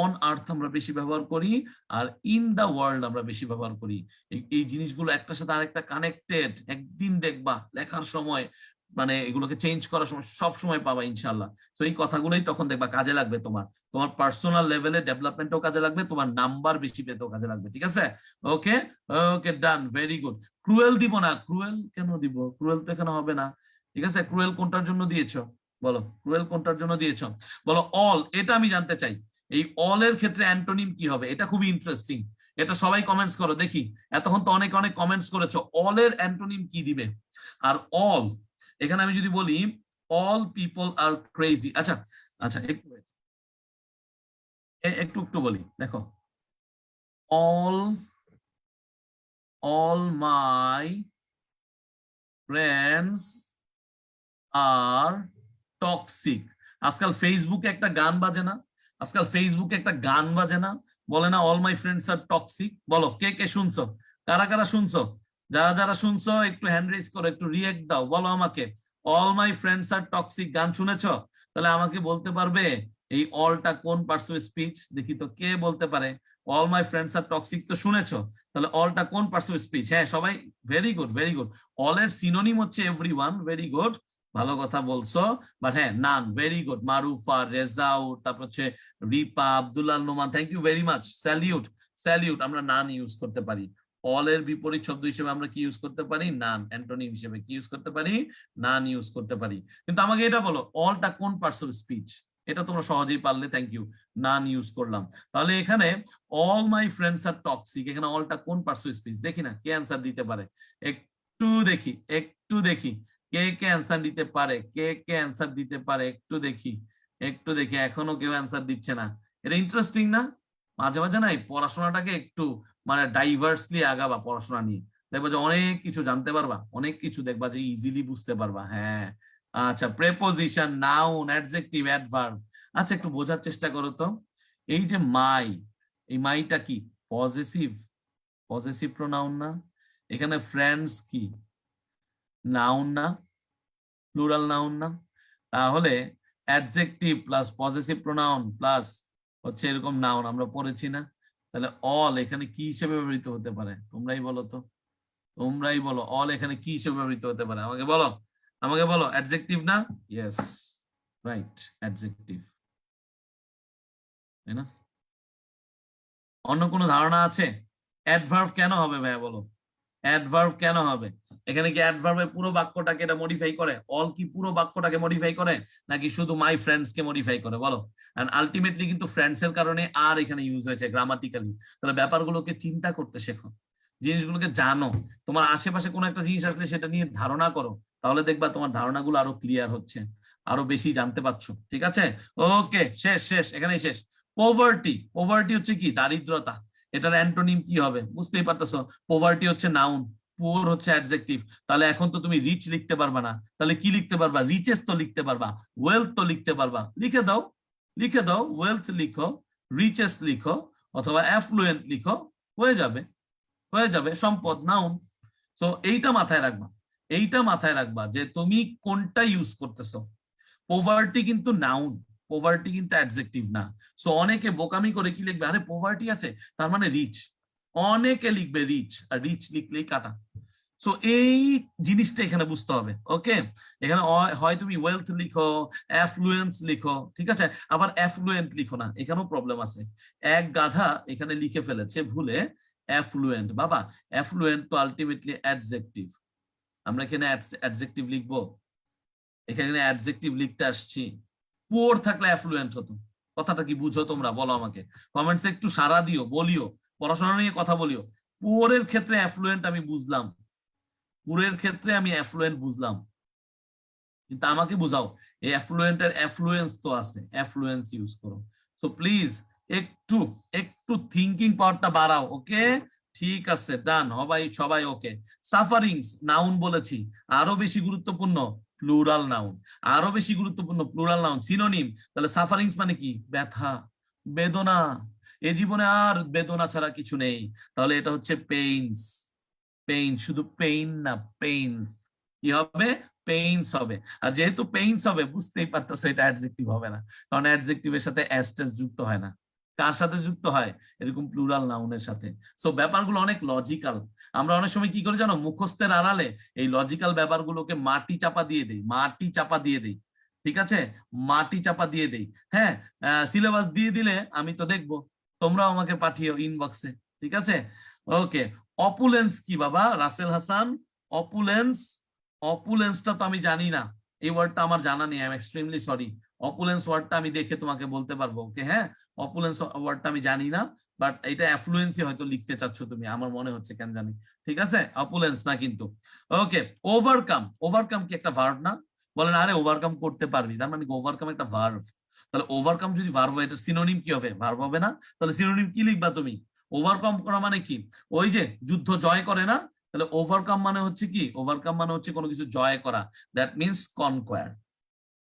অন আর্থ আমরা বেশি ব্যবহার করি, আর ইন দা ওয়ার্ল্ড আমরা বেশি ব্যবহার করি। এই জিনিসগুলো একটার সাথে আরেকটা কানেক্টেড, একদিন দেখবা লেখার সময় মানে এগুলোকে চেঞ্জ করার সময় সব সময় পাবা ইনশাল্লাহ। তো এই কথাগুলোই তখন দেখবা কাজে লাগবে, তোমার তোমার পার্সোনাল লেভেলে ডেভেলপমেন্টও কাজে লাগবে, তোমার নাম্বার বেশি পেতেও কাজে লাগবে। ঠিক আছে, ওকে, ওকে ডান, ভেরি গুড। ক্রুয়েল দিব না, ক্রুয়েল কেন দিব? ক্রুয়েল তো এখানে হবে না। ঠিক আছে, ক্রুয়েল কোনটার জন্য দিয়েছো বলো? ক্রুয়েল কোনটার জন্য দিয়েছো বলো? অল, এটা আমি জানতে চাই। এই অল এর ক্ষেত্রে অ্যান্টোনিম কি হবে? এটা খুবই ইন্টারেস্টিং, এটা সবাই কমেন্টস করো দেখি। এতক্ষণ তো অনেক অনেক কমেন্টস করেছো, অল এর অ্যান্টোনিম কি দিবে? আর অল, এখানে আমি যদি বলি অল পিপল আর ক্রেজি, আচ্ছা আচ্ছা একটু একটু একটু বলি দেখো, all, all my friends are toxic. আজকাল ফেসবুকে একটা গান বাজে না, আজকাল ফেসবুকে একটা গান বাজে না, বলে না all my friends are toxic? বলো কে কে শুনছো, কারা কারা শুনছো? যারা যারা শুনছো একটু হ্যান্ড রেজ করো, একটু রিয়েক্ট দাও, বলো আমাকে all my friends are toxic গান শুনেছো? তাহলে আমাকে বলতে পারবে এই অলটা কোন পার্টস অফ স্পিচ দেখি তো কে বলতে পারে? All my friends are toxic তো শুনেছো, তাহলে অলটা কোন পার্টস অফ স্পিচ? হ্যাঁ সবাই, very good very good. All এর সিনোনিম হচ্ছে এভরিওয়ান, ভেরি গুড, ভালো কথা বলছো। বাট হ্যাঁ নান, ভেরি গুড। মারুফা, রেজাউট, তারপর হচ্ছে Ripa, Abdullah Noman, thank you very much, salute salute. আমরা নান ইউজ করতে পারি। অল এর বিপরীত শব্দ হিসেবে আমরা কি ইউজ করতে পারি? নান। অ্যান্টোনিম হিসেবে কি ইউজ করতে পারি? নান ইউজ করতে পারি। কিন্তু আমাকে এটা বলো, অলটা কোন পার্টস অফ স্পিচ? এটা তোমরা সহজেই পারলে, থ্যাংক ইউ। নান ইউজ করলাম। তাহলে এখানে all my friends are toxic, এখানে অলটা কোন পার্টস অফ স্পিচ? দেখি না কে অ্যান্সার দিতে পারে, একটু দেখি একটু দেখি কে কে অ্যান্সার দিতে পারে, কে কে অ্যান্সার দিতে পারে, একটু দেখি একটু দেখি। এখনো কেউ অ্যান্সার দিচ্ছে না। এটা ইন্টারেস্টিং না? মাঝে মাঝে না এই পড়াশোনাটাকে একটু মানে ডাইভার্সলি আগাবা, পড়াশোনা নিয়ে দেখবা যে অনেক কিছু জানতে পারবা, অনেক কিছু দেখবা যে ইজিলি বুঝতে পারবা। হ্যাঁ আচ্ছা, প্রেপোজিশন, নাউন, অ্যাডজেক্টিভ, অ্যাডভার্ব। আচ্ছা একটু বোঝার চেষ্টা করো তো, এই যে মাই, এই মাইটা কি পজেসিভ? পজেসিভ প্রোনাউন না? এখানে ফ্রেন্ডস কি নাউন না? প্লুরাল নাউন না? তাহলে adjective plus possessive pronoun plus হচ্ছে এরকম নাউন আমরা পড়েছি না? তাহলে অল এখানে কি হিসেবে ব্যবহৃত হতে পারে? তোমরাই বলো তো, তোমরাই বলো, অল এখানে কি হিসেবে ব্যবহৃত হতে পারে? আমাকে বলো, আমাকে বলো। অ্যাডজেক্টিভ না? ইয়েস, রাইট, অ্যাডজেক্টিভ, তাই না? অন্য কোনো ধারণা আছে? অ্যাডভার্ব কেন হবে ভাইয়া বলো? অ্যাডভার্ব কেন হবে? এখানে কি অ্যাডভার্বে পুরো বাক্যটাকে এটা মডিফাই করে? অল কি পুরো বাক্যটাকে মডিফাই করে, নাকি শুধু মাই ফ্রেন্ডস কে মডিফাই করে বলো? এন্ড আলটিমেটলি কিন্তু ফ্রেন্ডস এর কারণে আর এখানে ইউজ হয়েছে গ্রামাটিক্যালি। তাহলে ব্যাপারগুলোকে চিন্তা করতে শেখো, জিনিসগুলোকে জানো। তোমার আশেপাশে কোনো একটা জিনিস আসলে সেটা নিয়ে ধারণা করো, তাহলে দেখবা তোমার ধারণাগুলো আরো ক্লিয়ার হচ্ছে, আরো বেশি জানতে পারছো। ঠিক আছে, ওকে, শেষ শেষ, এখানেই শেষ। পোভার্টি, পোভার্টি হচ্ছে কি? দারিদ্রতা। এটার অ্যান্টোনিম কি হবে বুঝতেই পারতেছো? পোভার্টি হচ্ছে নাউন, পুয়ার হচ্ছে অ্যাডজেক্টিভ। তাহলে এখন তো তুমি রিচ লিখতে পারবা না, তাহলে কি লিখতে পারবা? রিচেস তো লিখতে পারবা, ওয়েলথ তো লিখতে পারবা। লিখে দাও, লিখে দাও, ওয়েলথ লিখো, রিচেস লিখো, অথবা অ্যাফ্লুয়েন্ট লিখো, হয়ে যাবে, হয়ে যাবে। সম্পদ নাউন। সো এইটা মাথায় রাখবা, এইটা মাথায় রাখবা যে তুমি কোনটা ইউজ করতেছো। পোভার্টি কিন্তু নাউন, পোভার্টি কিন্তু অ্যাডজেক্টিভ না। সো অনেকে বোকামি করে কি লিখবে? আরে পোভার্টি আছে তার মানে রিচ, অনেকে লিখবে রিচ, আর রিচ লিখলেই কাটা। সো এই জিনিসটা এখানে বুঝতে হবে। ওকে, এখানে হয় তুমি ওয়েলথ লিখো, অ্যাফ্লুয়েন্স লিখো, ঠিক আছে, আবার অ্যাফ্লুয়েন্ট লিখো না, এখানেও প্রবলেম আছে। এক গাধা এখানে লিখে ফেলেছে ভুলে অ্যাফ্লুয়েন্ট। বাবা অ্যাফ্লুয়েন্ট তো আলটিমেটলি অ্যাডজেক্টিভ, আমরা এখানে অ্যাডজেক্টিভ লিখবো? এখানে অ্যাডজেক্টিভ লিখতে আসছি। পুয়ার থাকলে অ্যাফ্লুয়েন্ট হতো। কথাটা কি বুঝো তোমরা? বলো আমাকে কমেন্টসে, একটু সাড়া দিও, বলিও, পড়াশোনা নিয়ে কথা বলিও। পুয়ারের ক্ষেত্রে অ্যাফ্লুয়েন্ট আমি বুঝলাম, পুরের ক্ষেত্রে আমি অ্যাফ্লুয়েন্ট বুঝলাম, কিন্তু আমাকে বুঝাও এই অ্যাফ্লুয়েন্টের অ্যাফ্লুয়েন্স তো আছে, অ্যাফ্লুয়েন্স ইউজ করো। সো প্লিজ একটু একটু থিঙ্কিং পাওয়ারটা বাড়াও। ওকে, ঠিক আছে, ডান, সবাই সবাই ওকে। সাফারিংস নাউন বলেছি, আরো বেশি গুরুত্বপূর্ণ প্লুরাল নাউন, আরো বেশি গুরুত্বপূর্ণ প্লুরাল নাউন, সিনোনিম। তাহলে সাফারিংস মানে কি? ব্যথা, বেদনা। এ জীবনে আর বেদনা ছাড়া কিছু নেই, তাহলে এটা হচ্ছে পেইনস। পেইন, শুধু পেইন না, পেইনস। কি হবে? পেইনস হবে। আর যেহেতু পেইনস হবে বুঝতেই পারতেছো এটা অ্যাডজেক্টিভ হবে না, কারণ অ্যাডজেক্টিভের সাথে অ্যাসটেস যুক্ত হয় না। কার সাথে যুক্ত হয়? এরকম প্লুরাল নাউনের সাথে। সো ব্যাপারগুলো অনেক লজিক্যাল। আমরা অনেক সময় কি করি জানো? মুখস্থের আড়ালে এই লজিক্যাল ব্যাপারগুলোকে মাটি চাপা দিয়ে দেই, মাটি চাপা দিয়ে দেই। ঠিক আছে, মাটি চাপা দিয়ে দেই। হ্যাঁ, সিলেবাস দিয়ে দিলে আমি তো দেখবো, তোমরাও আমাকে পাঠিও ইনবক্সে। ঠিক আছে, ওকে। অপুলেন্স কি বাবা? রাসেল হাসান, অপুলেন্স, অপুলেন্সটা তো আমি জানি না, এই ওয়ার্ডটা আমার জানা নেই, I am extremely sorry. Opulence ওয়ার্ডটা আমি দেখে তোমাকে বলতে পারবো। ওকে, হ্যাঁ, অপুলেন্স ওয়ার্ডটা আমি জানি না, বাট এটা অ্যাফ্লুয়েন্সি হয়তো লিখতে চাচ্ছ তুমি, আমার মনে হচ্ছে, কেন জানি। ঠিক আছে, অপুলেন্স না কিন্তু। ওকে, ওভারকাম, ওভারকাম কি একটা ভার্ব না? বলেন আরে ওভারকাম করতে পারবি, তার মানে ওভারকাম একটা ভার্ব। তাহলে ওভারকাম যদি ভার্ব হয়, এটা সিনোনিম কি হবে? ভার্ব হবে না? তাহলে সিনোনিম কি লিখবা তুমি? ওভারকাম করা মানে কি? ওই যে যুদ্ধ জয় করে না? তাহলে ওভারকাম মানে হচ্ছে কি? ওভারকাম মানে হচ্ছে কোনো কিছু জয় করা, দ্যাট মিনস কনকোয়ার।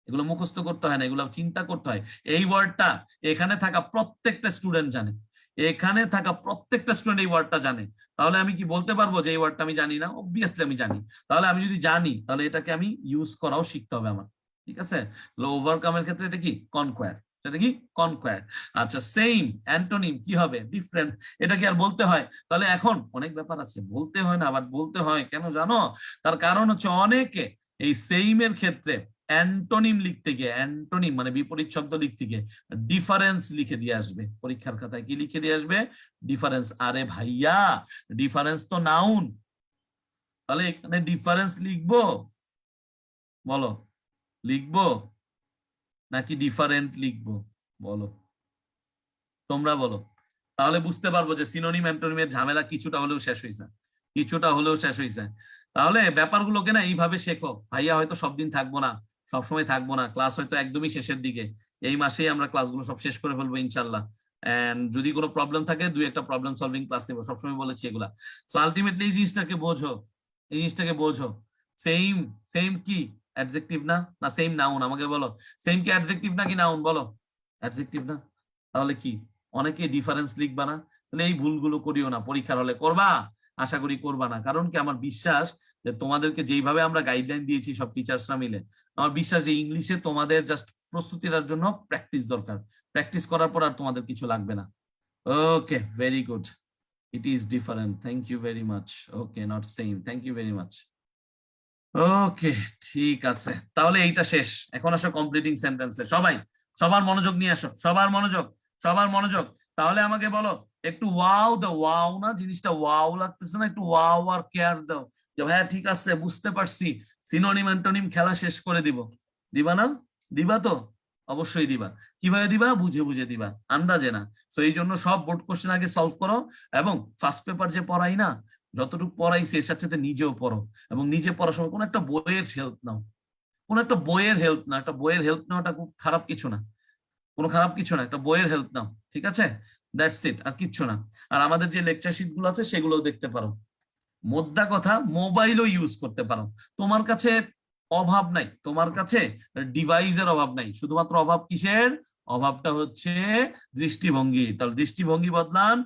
এগুলো মুখস্থ করতে হয় না, এগুলো চিন্তা করতে হয়। এই ওয়ার্ডটা এখানে থাকা প্রত্যেকটা স্টুডেন্ট জানে, এখানে থাকা প্রত্যেকটা স্টুডেন্ট এই ওয়ার্ডটা জানে। তাহলে আমি কি বলতে পারবো যে এই ওয়ার্ডটা আমি জানি না? অবভিয়াসলি আমি জানি। তাহলে আমি যদি জানি, তাহলে এটাকে আমি ইউজ করাও শিখতে হবে আমার। ঠিক আছে, ওভারকামের ক্ষেত্রে এটা কি? কনকোয়ার। সেটা কি কনকোয়ার্ড। আচ্ছা সেম অ্যান্টোনিম কি হবে ডিফারেন্ট, এটা কি আর বলতে হয়? তাহলে এখন অনেক ব্যাপার আছে, বলতে হয় না আবার বলতে হয় কেন জানো? তার কারণ হচ্ছে অনেকে এই সেইম এর ক্ষেত্রে অ্যান্টোনিম লিখতে গিয়ে, অ্যান্টোনিম মানে বিপরীত শব্দ লিখতে গিয়ে ডিফারেন্স লিখে দিয়ে আসবে পরীক্ষার খাতায়। কি লিখে দিয়ে আসবে? ডিফারেন্স। আরে ভাইয়া ডিফারেন্স তো নাউন, তাহলে এখানে ডিফারেন্স লিখবো? বলো লিখবো নাকি ডিফারেন্ট লিখবো? বলো, তোমরা বলো। তাহলে বুঝতে পারবো যে সিনোনিম অ্যান্টোনিমের ঝামেলা কিছুটা হলেও শেষ হয়েছে, কিছুটা হলেও শেষ হয়েছে। তাহলে ব্যাপারগুলোকে না এইভাবে শেখো। ভাইয়া হয়তো সব দিন থাকবো না, সবসময় থাকবো না, ক্লাস হয়তো একদমই শেষের দিকে, এই মাসেই আমরা ক্লাসগুলো সব শেষ করে ফেলবো ইনশাল্লাহ। এন্ড যদি কোনো প্রবলেম থাকে দুই একটা প্রবলেম সলভিং ক্লাস নেবো, সবসময় বলেছি এগুলা। সো আলটিমেটলি এই জিনিসটাকে বোঝো, এই জিনিসটাকে বোঝো। সেম, সেম কি অ্যাডজেক্টিভ না? না সেম নাউন? আমাকে বলো, সেম কি অ্যাডজেক্টিভ নাকি নাউন? বলো। অ্যাডজেক্টিভ না? তাহলে কি? অনেকে ডিফারেন্স লিখবা না? তাহলে এই ভুলগুলো করিও না, পরীক্ষার হলে করবা? আশা করি করবা না, কারণ কি আমার বিশ্বাস যে তোমাদেরকে যেইভাবে আমরা গাইডলাইন দিয়েছি সব টিচার্সরা মিলে, আমার বিশ্বাস যে ইংলিশে তোমাদের জাস্ট প্রস্তুতির জন্য প্র্যাকটিস দরকার। প্র্যাকটিস করার পর আর তোমাদের কিছু লাগবে না। Okay, very good. It is different, thank you very much. Okay, not same, thank you very much. Okay, ঠিক আছে, তাহলে এইটা শেষ। এখন আসো কমপ্লিটিং সেন্টেন্সে। সবাই সবার মনোযোগ নিয়ে আসো, সবার মনোযোগ, সবার মনোযোগ। তাহলে আমাকে বলো, একটু ওয়াও দাও। ওয়াও না, জিনিসটা ওয়াও লাগতেছে না? একটু ওয়াও আর কেয়ার দাও যে ভাইয়া ঠিক আছে বুঝতে পারছি, সিনোনিম অ্যান্টোনিম খেলা শেষ করে দিব। দিবা না? দিবা তো? অবশ্যই দিবা। কিভাবে দিবা? বুঝে বুঝে দিবা, আন্দাজে না। তো এই জন্য সব বোর্ড কোশ্চেন আগে সলভ করো, এবং ফার্স্ট পেপার যে পড়াই না, যতটুকু পড়াইছি এর সাথে নিজেও পড়ো। এবং নিজে পড়ার সময় কোনো একটা বইয়ের হেল্প নাও, কোনো একটা বইয়ের হেল্প না, একটা বইয়ের হেল্প নেওয়াটা খুব খারাপ কিছু না, কোনো খারাপ কিছু না, একটা বইয়ের হেল্প নাও, ঠিক আছে? দ্যাটস ইট, আর কিচ্ছু না। আর আমাদের যে লেকচার শিট গুলো আছে সেগুলোও দেখতে পারো। মোদ্দা কথা মোবাইলও ইউজ করতে পারো। তোমার কাছে অভাব নাই, তোমার কাছে ডিভাইসের অভাব নাই, শুধুমাত্র অভাব কিসের? অভাবটা হচ্ছে দৃষ্টিভঙ্গি। তাহলে দৃষ্টিভঙ্গি বদলান,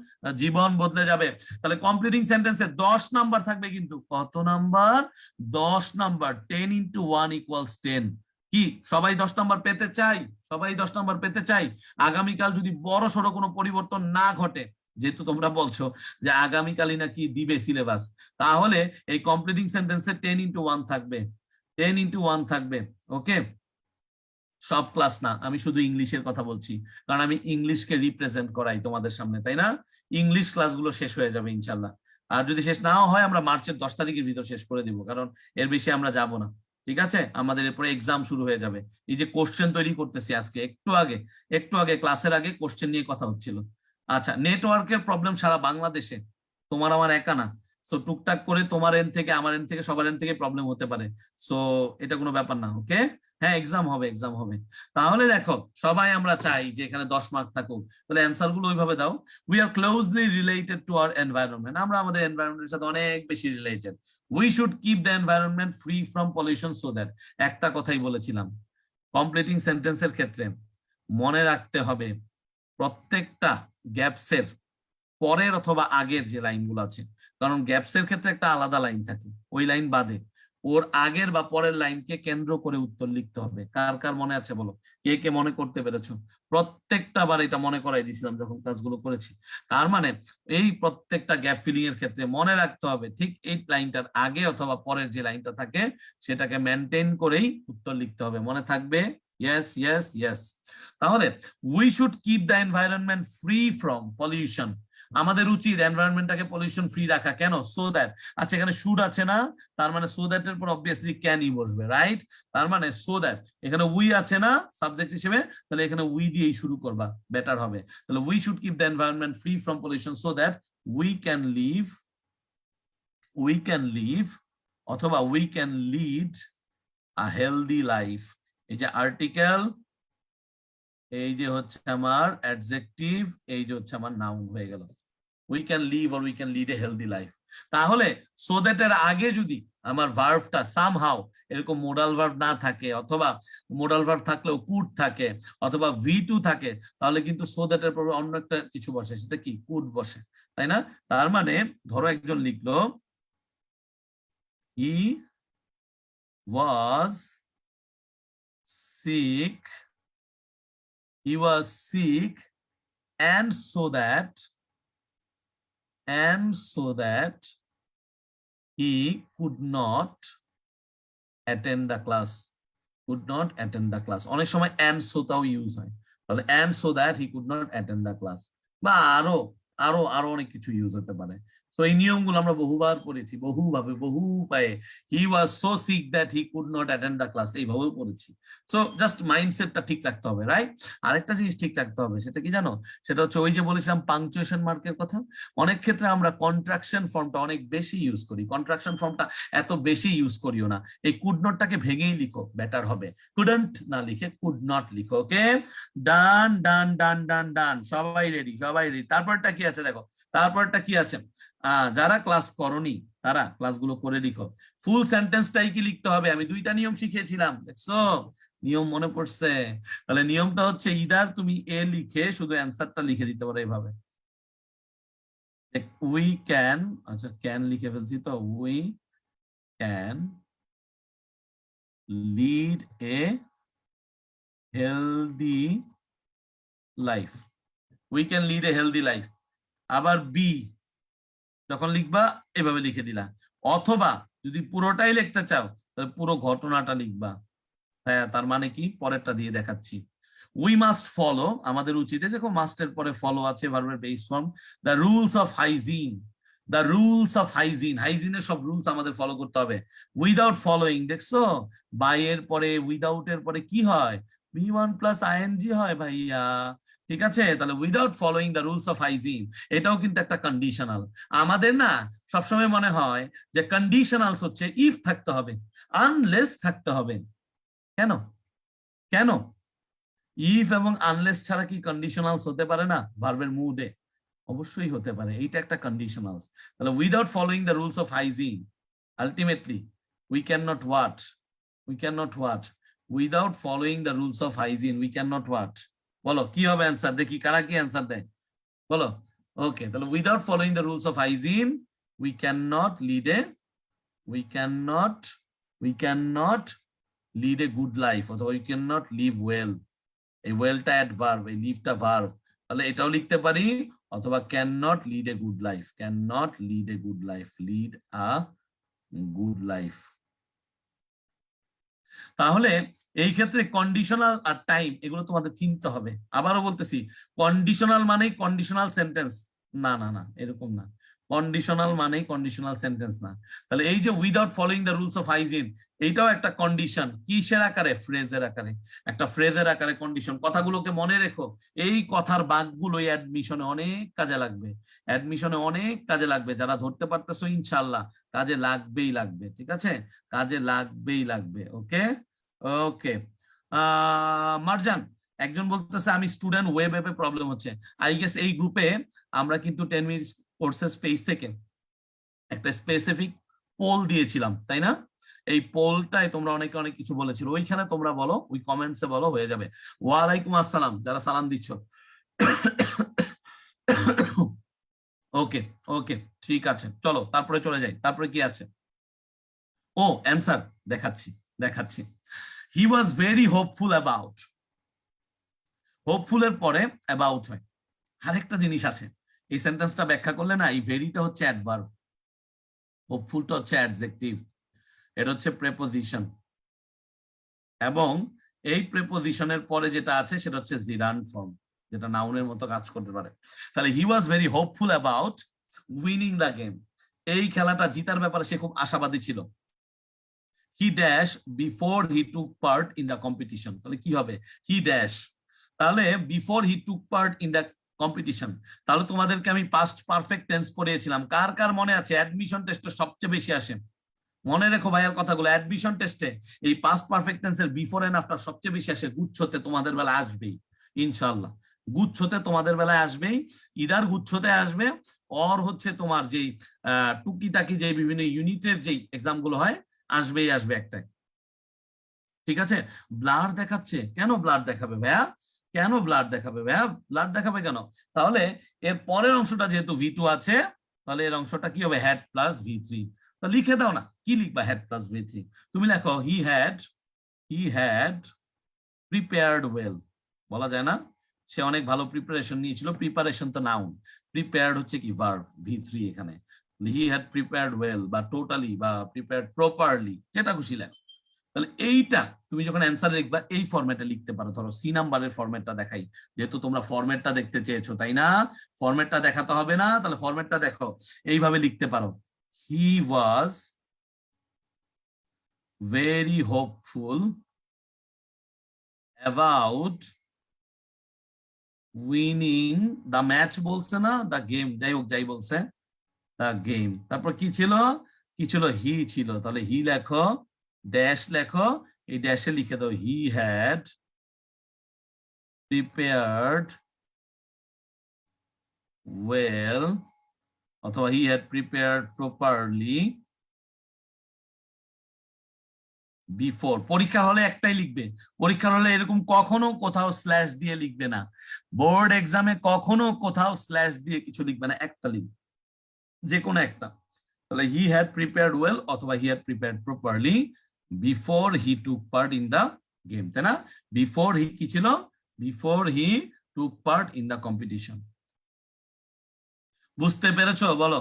জীবন বদলে যাবে। তাহলে কমপ্লিটিং সেন্টেন্সে 10 নাম্বার থাকবে, কিন্তু কত নাম্বার? 10 নাম্বার। 10 × 1 = 10। কি সবাই 10 নাম্বার পেতে চাই? সবাই 10 নাম্বার পেতে চাই। আগামীকাল যদি বড় সড়ো কোনো পরিবর্তন না ঘটে, যেহেতু তোমরা বলছো যে আগামীকালই নাকি দিবে সিলেবাস, তাহলে এই কমপ্লিটিং সেন্টেন্সে 10 × 1 থাকবে, 10 × 1 থাকবে। ওকে, সব ক্লাস না, আমি শুধু ইংলিশের কথা বলছি, কারণ আমি ইংলিশকে রিপ্রেজেন্ট করাই তোমাদের সামনে, তাই না? ইংলিশ ক্লাসগুলো শেষ হয়ে যাবে ইনশাল্লাহ। আর যদি শেষ নাও হয় আমরা মার্চের 10 তারিখের ভিতর শেষ করে দিব, কারণ এর বেশি আমরা যাব না। ঠিক আছে, আমাদের এরপরে এক্সাম শুরু হয়ে যাবে। এই যে কোশ্চেন তৈরি করতেছি আজকে, একটু আগে ক্লাসের আগে কোশ্চেন নিয়ে কথা হচ্ছিল। আচ্ছা, নেটওয়ার্কের প্রবলেম সারা বাংলাদেশে, তোমার আমার একা না। সো টুকটাক করে তোমার এন্ড থেকে আমার এন্ড থেকে সবার এন্ড থেকে প্রবলেম হতে পারে। সো এটা কোনো ব্যাপার না। ওকে, হ্যাঁ এক্সাম হবে, এক্সাম হবে। তাহলে দেখো, সবাই আমরা চাই যে এখানে 10 মার্ক থাকুক, তাহলে অ্যান্সার গুলো ওইভাবে দাও। We are closely related to our environment, আমরা আমাদের এনভায়রনমেন্টের সাথে অনেক বেশি related. We should keep the environment free from pollution so that, একটা কথাই বলেছিলাম। কমপ্লিটিং সেন্টেন্সের ক্ষেত্রে মনে রাখতে হবে প্রত্যেকটা গ্যাপসের পরের অথবা আগের যে লাইনগুলো আছে, কারণ গ্যাপসের ক্ষেত্রে একটা আলাদা লাইন থাকে, ওই লাইন বাদে ওর আগের বা পরের লাইনকে কেন্দ্র করে উত্তর লিখতে হবে। কার কার মনে আছে বলো, কে কে মনে করতে পেরেছো? প্রত্যেকটা বার এটা মনে করাই দিয়েছিলাম যখন ক্লাসগুলো করেছি। তার মানে এই প্রত্যেকটা গ্যাপ ফিলিং এর ক্ষেত্রে মনে রাখতে হবে ঠিক এই লাইনটার আগে অথবা পরের যে লাইনটা থাকে সেটাকে মেনটেন করেই উত্তর লিখতে হবে। মনে থাকবে? Yes yes yes. তাহলে we should keep the environment free from pollution, আমাদের উচিত এনভায়রনমেন্টটাকে পলিউশন ফ্রি রাখা। কেন? So that. আচ্ছা, এখানে শুড আছে না, তার মানে সো দ্যাট এর পর অবভিয়াসলি ক্যানই বসবে, রাইট? তার মানে সো দ্যাট, এখানে উই আছে না সাবজেক্ট হিসেবে, তাহলে এখানে উই দিয়েই শুরু করবা, বেটার হবে। তাহলে we should keep the environment free from pollution so that we can live, we can live অথবা we can lead a healthy life. এই যে আর্টিকেল, এই যে হচ্ছে আমার অ্যাডজেক্টিভ, এই যে হচ্ছে আমার নাউন হয়ে গেল। We can live or we can lead a healthy life. তাহলে সো দ্যাট এর আগে যদি আমার ভার্বটা সামহাউ এরকম মোডাল ভার্ব না থাকে, অথবা মোডাল ভার্ব থাকলেও কুড থাকে, অথবা ভি2 থাকে, তাহলে কিন্তু সো দ্যাট এর পর অন্য একটা কিছু বসে, সেটা কি? কুড বসে, তাই না? তার মানে ধরো একজন লিখলো he was sick he was sick and so that he could not attend the class. অনেক সময় and so তাও ইউজ হয়, তাহলে and so that he could not attend the class, বা আরো আরো আরো অনেক কিছু ইউজ হতে পারে। তো এই নিয়মগুলো আমরা বহুবার পড়েছি, বহুভাবে, বহু উপায়ে। He was so sick that he could not attend the class, এইভাবেও পড়েছি। সো জাস্ট মাইন্ডসেটটা ঠিক রাখতে হবে, রাইট? আরেকটা জিনিস ঠিক রাখতে হবে, সেটা কি জানো? সেটা হচ্ছে ওই যে বলেছিলাম পাংচুয়েশন মার্কের কথা। অনেক ক্ষেত্রে আমরা কন্ট্রাকশন ফর্মটা অনেক বেশি ইউজ করি, কন্ট্রাকশন ফর্মটা এত বেশি ইউজ করিও না। এই কুড নটটাকে ভেঙেই লিখো, বেটার হবে। কুডন্ট না লিখে কুড নট লিখো। ওকে, ডান ডান ডান ডান ডান, সবাই রেডি, সবাই রেডি। তারপরটা কি আছে দেখো, তারপরটা কি আছে? যারা ক্লাস করনি তারা ক্লাসগুলো করে লিখো। ফুল সেন্টেন্সটাই কি লিখতে হবে? আমি দুইটা নিয়ম শিখিয়েছিলাম, দেখছো? নিয়ম মনে পড়ছে? তাহলে নিয়মটা হচ্ছে ইদার তুমি এ লিখে শুধু অ্যান্সারটা লিখে দিতে পারো এইভাবে, উই ক্যান, আচ্ছা ক্যান লিখে ফেলছি তো, we can lead a healthy life, we can lead a healthy life. আবার বি যখন লিখবা এভাবে লিখে দিলা, অথবা যদি পুরোটাই লিখতে চাও তাহলে পুরো ঘটনাটা লিখবা। হ্যাঁ, তার মানে কি পরেরটা দিয়ে দেখাচ্ছি। উই মাস্ট ফলো, আমাদের উচিত, দেখো মাস্টের পরে ফলো আছে ভার্বের base form, the rules of hygiene, the rules of hygiene, হাইজিনের সব রুলস আমাদের ফলো করতে হবে। উইদাউট ফলোইং, দেখছো বাই এর পরে উইদাউট এর পরে কি হয়? V1 প্লাস আইএনজি হয় ভাইয়া, ঠিক আছে? তাহলে without following the rules of hygiene, এটাও কিন্তু একটা কন্ডিশনাল। আমাদের না সবসময় মনে হয় যে কন্ডিশনালস হচ্ছে ইফ থাকতে হবে, আনলেস থাকতে হবে। কেন কেন? ইফ এবং আনলেস ছাড়া কি কন্ডিশনালস হতে পারে না ভার্বের মুডে? অবশ্যই হতে পারে, এইটা একটা কন্ডিশনালস। তাহলে without following the rules of hygiene, ultimately we can not what, we can not what, without following the rules of hygiene we can not what. বলো কি হবে অ্যান্সার, দেখি কারা কি অ্যান্সার দেয়, বলো। ওকে, তাহলে without following the rules of hygiene we can not lead a, we can not lead a good life, অথবা we can not live well. এই ওয়েলটা অ্যাডভার্ব, এই লিভটা ভার্ব, তাহলে এটাও লিখতে পারি। অথবা can not lead a good life, can not lead a good life, lead a good life. তাহলে এই ক্ষেত্রে কন্ডিশনাল আর টাইম এগুলো তোমাদের চিনতে হবে। আবারও বলতেছি, কন্ডিশনাল মানেই কন্ডিশনাল সেন্টেন্স না, না না, এরকম না। কন্ডিশনাল মানেই কন্ডিশনাল সেন্টেন্স না। তাহলে এই যে without following the rules of hygiene, এইটাও একটা কন্ডিশন। কিসের আকারে? ফ্রেজের আকারে, একটা ফ্রেজের আকারে কন্ডিশন। কথাগুলোকে মনে রেখো, এই কথার বাক্যগুলো অ্যাডমিশনে অনেক কাজে লাগবে, অ্যাডমিশনে অনেক কাজে লাগবে। যারা ধরতে পারতেছো ইনশাআল্লাহ কাজে লাগবেই লাগবে, ঠিক আছে? কাজে লাগবেই লাগবে। ওকে ওকে, মারজান একজন বলতেছে আমি স্টুডেন্ট, ওয়েব অ্যাপে প্রবলেম হচ্ছে। আই গেস এই গ্রুপে আমরা কিন্তু 10 মিনিটস কোর্সেস পেজ থেকে একটা স্পেসিফিক পোল দিয়েছিলাম, তাই না? এই পোলটাই তোমরা অনেকে অনেক কিছু বলেছিল, ওইখানে তোমরা বলো, ওই কমেন্টসে বলো, হয়ে যাবে। ওয়ালাইকুম আসসালাম যারা সালাম দিচ্ছ। ওকে ওকে, ঠিক আছে, চলো তারপরে চলে যাই। তারপরে কি আছে? ও অ্যান্সার দেখাচ্ছি দেখাচ্ছি। He was very hopeful about, hopeful এর পরে অ্যাবাউট হয়। আরেকটা জিনিস আছে, এই সেন্টেন্সটা ব্যাখ্যা করলে না, এই ভেরিটা হচ্ছে অ্যাডভার্ব, হোপফুলটা হচ্ছে অ্যাডজেক্টিভ, এটা হচ্ছে প্রেপোজিশন, এবং এই প্রেপোজিশনের পরে যেটা আছে সেটা হচ্ছে জিরান ফর্ম, যেটা নাউনের মতো কাজ করতে পারে। তাহলে he was very hopeful about winning the game, এই খেলাটা জিতার ব্যাপারে সে খুব আশাবাদী ছিল। He dash before he took part in the competition, তাহলে কি হবে? হি ড্যাশ, তাহলে before he took part in the competition. তাহলে তোমাদেরকে আমি পাস্ট পারফেক্ট টেন্স পড়িয়েছিলাম, কার কার মনে আছে? অ্যাডমিশন টেস্টে সবচেয়ে বেশি আসে, মনে রেখো ভাইয়ের কথাগুলো। অ্যাডমিশন টেস্টে এই পাস্ট পারফেক্ট টেন্সের বিফোর এন্ড আফটার সবচেয়ে বেশি আসে। গুচ্ছতে তোমাদের বেলায় আসবেই ইনশাআল্লাহ, গুচ্ছতে তোমাদের বেলায় আসবেই। ইদার গুচ্ছতে আসবে, অর হচ্ছে তোমার যেই টুকিটাকি যে বিভিন্ন ইউনিটের যেই এক্সাম গুলো হয় আসবেই আসবে একটাই, ঠিক আছে? ব্লাড দেখাচ্ছে কেন? ব্লাড দেখাবে ভাইয়া, কেন ব্লাড দেখাবে ভাইয়া? ব্লাড দেখাবে কেন? তাহলে এর পরের অংশটা যেহেতু V2 আছে, তাহলে এর অংশটা কি হবে? Had plus V3। তো লিখে দাও না, কি লিখবা? Had plus V3। তুমি লেখো হি হ্যাড প্রিপেয়ার্ড ওয়েল, বলা যায় না? সে অনেক ভালো প্রিপারেশন নিয়েছিল। প্রিপারেশন তো নাউন, প্রিপেয়ার্ড হচ্ছে কি ভার্ব, V3 এখানে। হি হ্যাড প্রিপেয়ার্ড ওয়েল বা টোটালি বা প্রিপেয়ার্ড প্রপারলি, যেটা খুশি লেখো। তাহলে এইটা তুমি যখন অ্যান্সার লিখবা এই ফরম্যাটে লিখতে পারো। ধরো সি নাম্বারের ফরম্যাটটা দেখাই, যেহেতু তোমরা ফরম্যাটটা দেখতে চেয়েছো, তাই না? ফরম্যাটটা দেখাতে হবে না, তাহলে ফরম্যাটটা দেখো। এইভাবে লিখতে পারো, he was very hopeful about winning the match, বলছে না দ্য গেম, যাই হোক যাই বলছে, দ্য গেম। তারপর কি ছিল? কি ছিল? হি ছিল। তাহলে হি লেখো, ড্যাশ লেখো, এই ড্যাশে লিখে দাও হি হ্যাড প্রিপেয়ার্ড ওয়েল অথবা he had prepared properly before. পরীক্ষা হলে একটাই লিখবে, পরীক্ষার হলে এরকম কখনো কোথাও স্ল্যাশ দিয়ে লিখবে না। বোর্ড এক্সামে কখনো কোথাও স্ল্যাশ দিয়ে কিছু লিখবে না, একটা লিখবে, যে কোনো একটা। তাহলে হি হ্যাড প্রিপেয়ার্ড ওয়েল অথবা he had prepared properly before he took part in the game, তাই না? বিফোর হি কি ছিল? Before he took part in the competition. বুঝতে পেরেছো? বলো,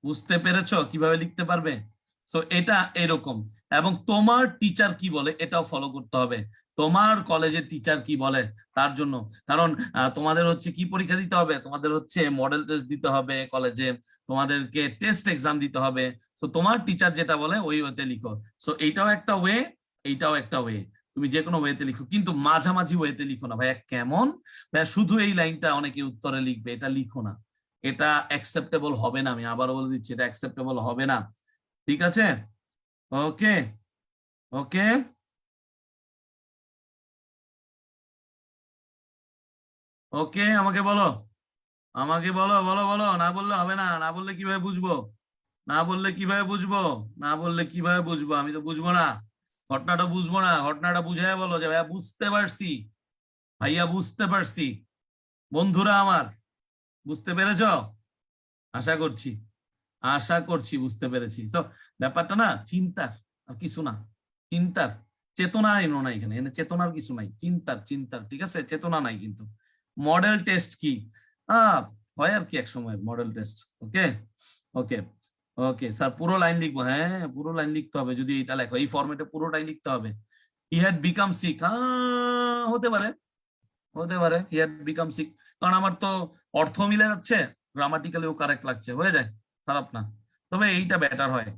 বুঝতে পেরেছো কিভাবে লিখতে পারবে? তো এটা এরকম। এবং তোমার টিচার কি বলে এটাও ফলো করতে হবে, তোমার কলেজের টিচার কি বলে তার জন্য। কারণ তোমাদের হচ্ছে কি পরীক্ষা দিতে হবে? তোমাদের হচ্ছে মডেল টেস্ট দিতে হবে কলেজে, তোমাদেরকে টেস্ট এক্সাম দিতে হবে। তো তোমার টিচার যেটা বলে ওই ওয়েতে লিখো। সো এইটাও একটা ওয়ে, এইটাও একটা ওয়ে। তুমি যে কোনো ওয়েতে লিখো, কিন্তু মাঝামাঝি ওয়েতে লিখো না ভাইয়া। কেমন ভাইয়া? শুধু এই লাইনটা অনেকে উত্তরে লিখবে, এটা লিখো না। এটা অ্যাকসেপ্টেবল হবে না, আমি আবারও বলে দিচ্ছি, এটা অ্যাকসেপ্টেবল হবে না। ঠিক আছে? ওকে, ওকে, ওকে। আমাকে বলো, আমাকে বলো, বলো বলো, না বললে হবে না। না বললে কিভাবে বুঝবো? না বললে কিভাবে বুঝবো? না বললে কিভাবে বুঝবো? আমি তো বুঝবো না, ঘটনাটা বুঝবো না। ঘটনাটা বুঝাই বলো যে ভাইয়া বুঝতে পারছি, ভাইয়া বুঝতে পারছি। বন্ধুরা আমার, বুঝতে পেরেছ? আশা করছি, আশা করছি বুঝতে পেরেছি। তো ব্যাপারটা না চিন্তার, আর কিছু না। চিন্তার, চেতনা এনো না এখানে, এখানে চেতনার কিছু নাই, চিন্তার, চিন্তার। ঠিক আছে? চেতনা নাই কিন্তু। মডেল টেস্ট কি? হয় আর কি এক সময় মডেল টেস্ট। ওকে, ওকে, ওকে স্যার পুরো লাইন লিখবো? হ্যাঁ পুরো লাইন লিখতে হবে, যদি এটা লেখো এই ফরম্যাটে পুরোটাই লিখতে হবে। হি হ্যাড বিকাম সিক, হতে পারে, হতে পারে হি হ্যাড বিকাম সিক। কারণ আমার তো অর্থ মিলে যাচ্ছে, গ্রামাটিক্যালিও কারেক্ট লাগছে, হয়ে যায়, খারাপ না। তবে এইটা বেটার হয়,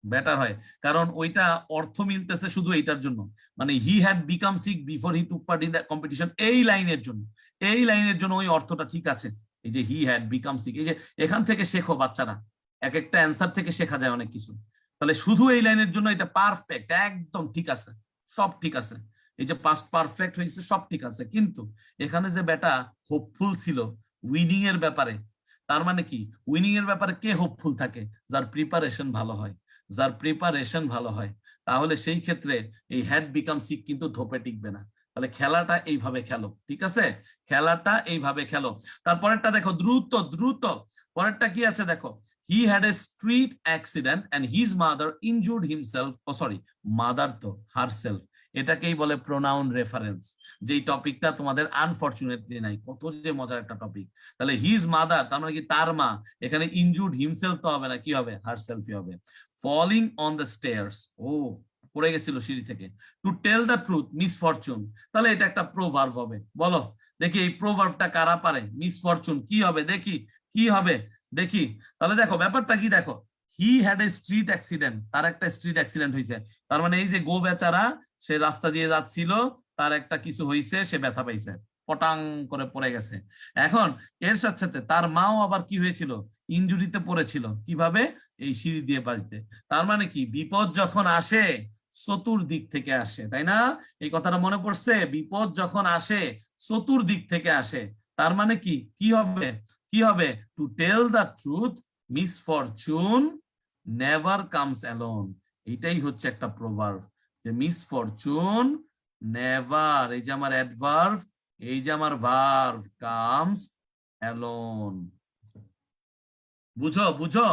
বেটার হয়। কারণ ওইটা অর্থ মিলতেছে শুধু এইটার জন্য, মানে he had become sick before he took part in the competition, এই লাইনের জন্য, এই লাইনের জন্য ওই অর্থটা ঠিক আছে। এই যে হি হ্যাড বিকাম সিক, এই যে এখান থেকে শেখো বাচ্চারা, এক একটা অ্যান্সার থেকে শেখা যায় অনেক কিছু। তাহলে শুধু এই লাইনের জন্য এটা পারফেক্ট, একদম ঠিক আছে, সব ঠিক আছে। এই যে পাস্ট পারফেক্ট হয়েছে সব ঠিক আছে, কিন্তু এখানে যে বেটা হোপফুল ছিল উইনিং এর ব্যাপারে, তার মানে কি উইনিং এর ব্যাপারে কে হোপফুল থাকে? যার প্রিপারেশন ভালো হয়, যার প্রিপারেশন ভালো হয়। তাহলে সেই ক্ষেত্রে এই হ্যাড বিকাম সিক কিন্তু ধোপে টিকবে না। তাহলে খেলাটা এইভাবে খেলো, ঠিক আছে? খেলাটা এইভাবে খেলো। তারপরেরটা দেখো, দ্রুত দ্রুত। পরেরটা কি আছে দেখো, he had a street accident and his mother injured himself, oh sorry mother তো হারসেলফ, এটাকেই বলে প্রোনাউন রেফারেন্স। যেই টপিকটা তোমাদের আনফরচুনেটলি নাই, কত যে মজার একটা টপিক। তাহলে হিজ মাদার তার মানে কি তার মা, এখানে ইনজুর্ড হিমসেলফ তো হবে না, কি হবে? হারসেলফই হবে। ফলিং অন দ্য স্টেয়ার্স, ও পড়ে গেছিল সিঁড়ি থেকে। To tell the truth misfortune, তাহলে এটা একটা প্রোভার্ব হবে। বলো দেখি এই প্রোভার্বটা কারা পারে? মিসফরচুন কি হবে দেখি, কি হবে দেখি। তাহলে দেখো ব্যাপারটা কি, দেখো he had a street accident, তার একটা স্ট্রিট অ্যাক্সিডেন্ট হয়েছে। তার মানে এই যে গো বেচারা, সে রাস্তা দিয়ে যাচ্ছিল, তার একটা কিছু হয়েছে, সে ব্যথা পাইছে, পটাং করে পড়ে গেছে। এখন এর সাথে সাথে তার মাও আবার কি হয়েছিল? ইনজুরিতে পড়েছিল। কিভাবে? এই সিঁড়ি দিয়ে বাড়িতে। তার মানে কি বিপদ যখন আসে চতুর্দিক থেকে আসে, তাই না? এই কথাটা মনে পড়ছে? বিপদ যখন আসে চতুর্দিক থেকে আসে। তার মানে কি কি হবে? কি হবে? To tell the truth misfortune never comes alone. এইটাই হচ্ছে একটা প্রভার্ব, যে মিসফরচুন নেভার, এই যে আমার অ্যাডভার্ব, এই যে আমার ভার্ব কামস অ্যালোন। বুঝো বুঝো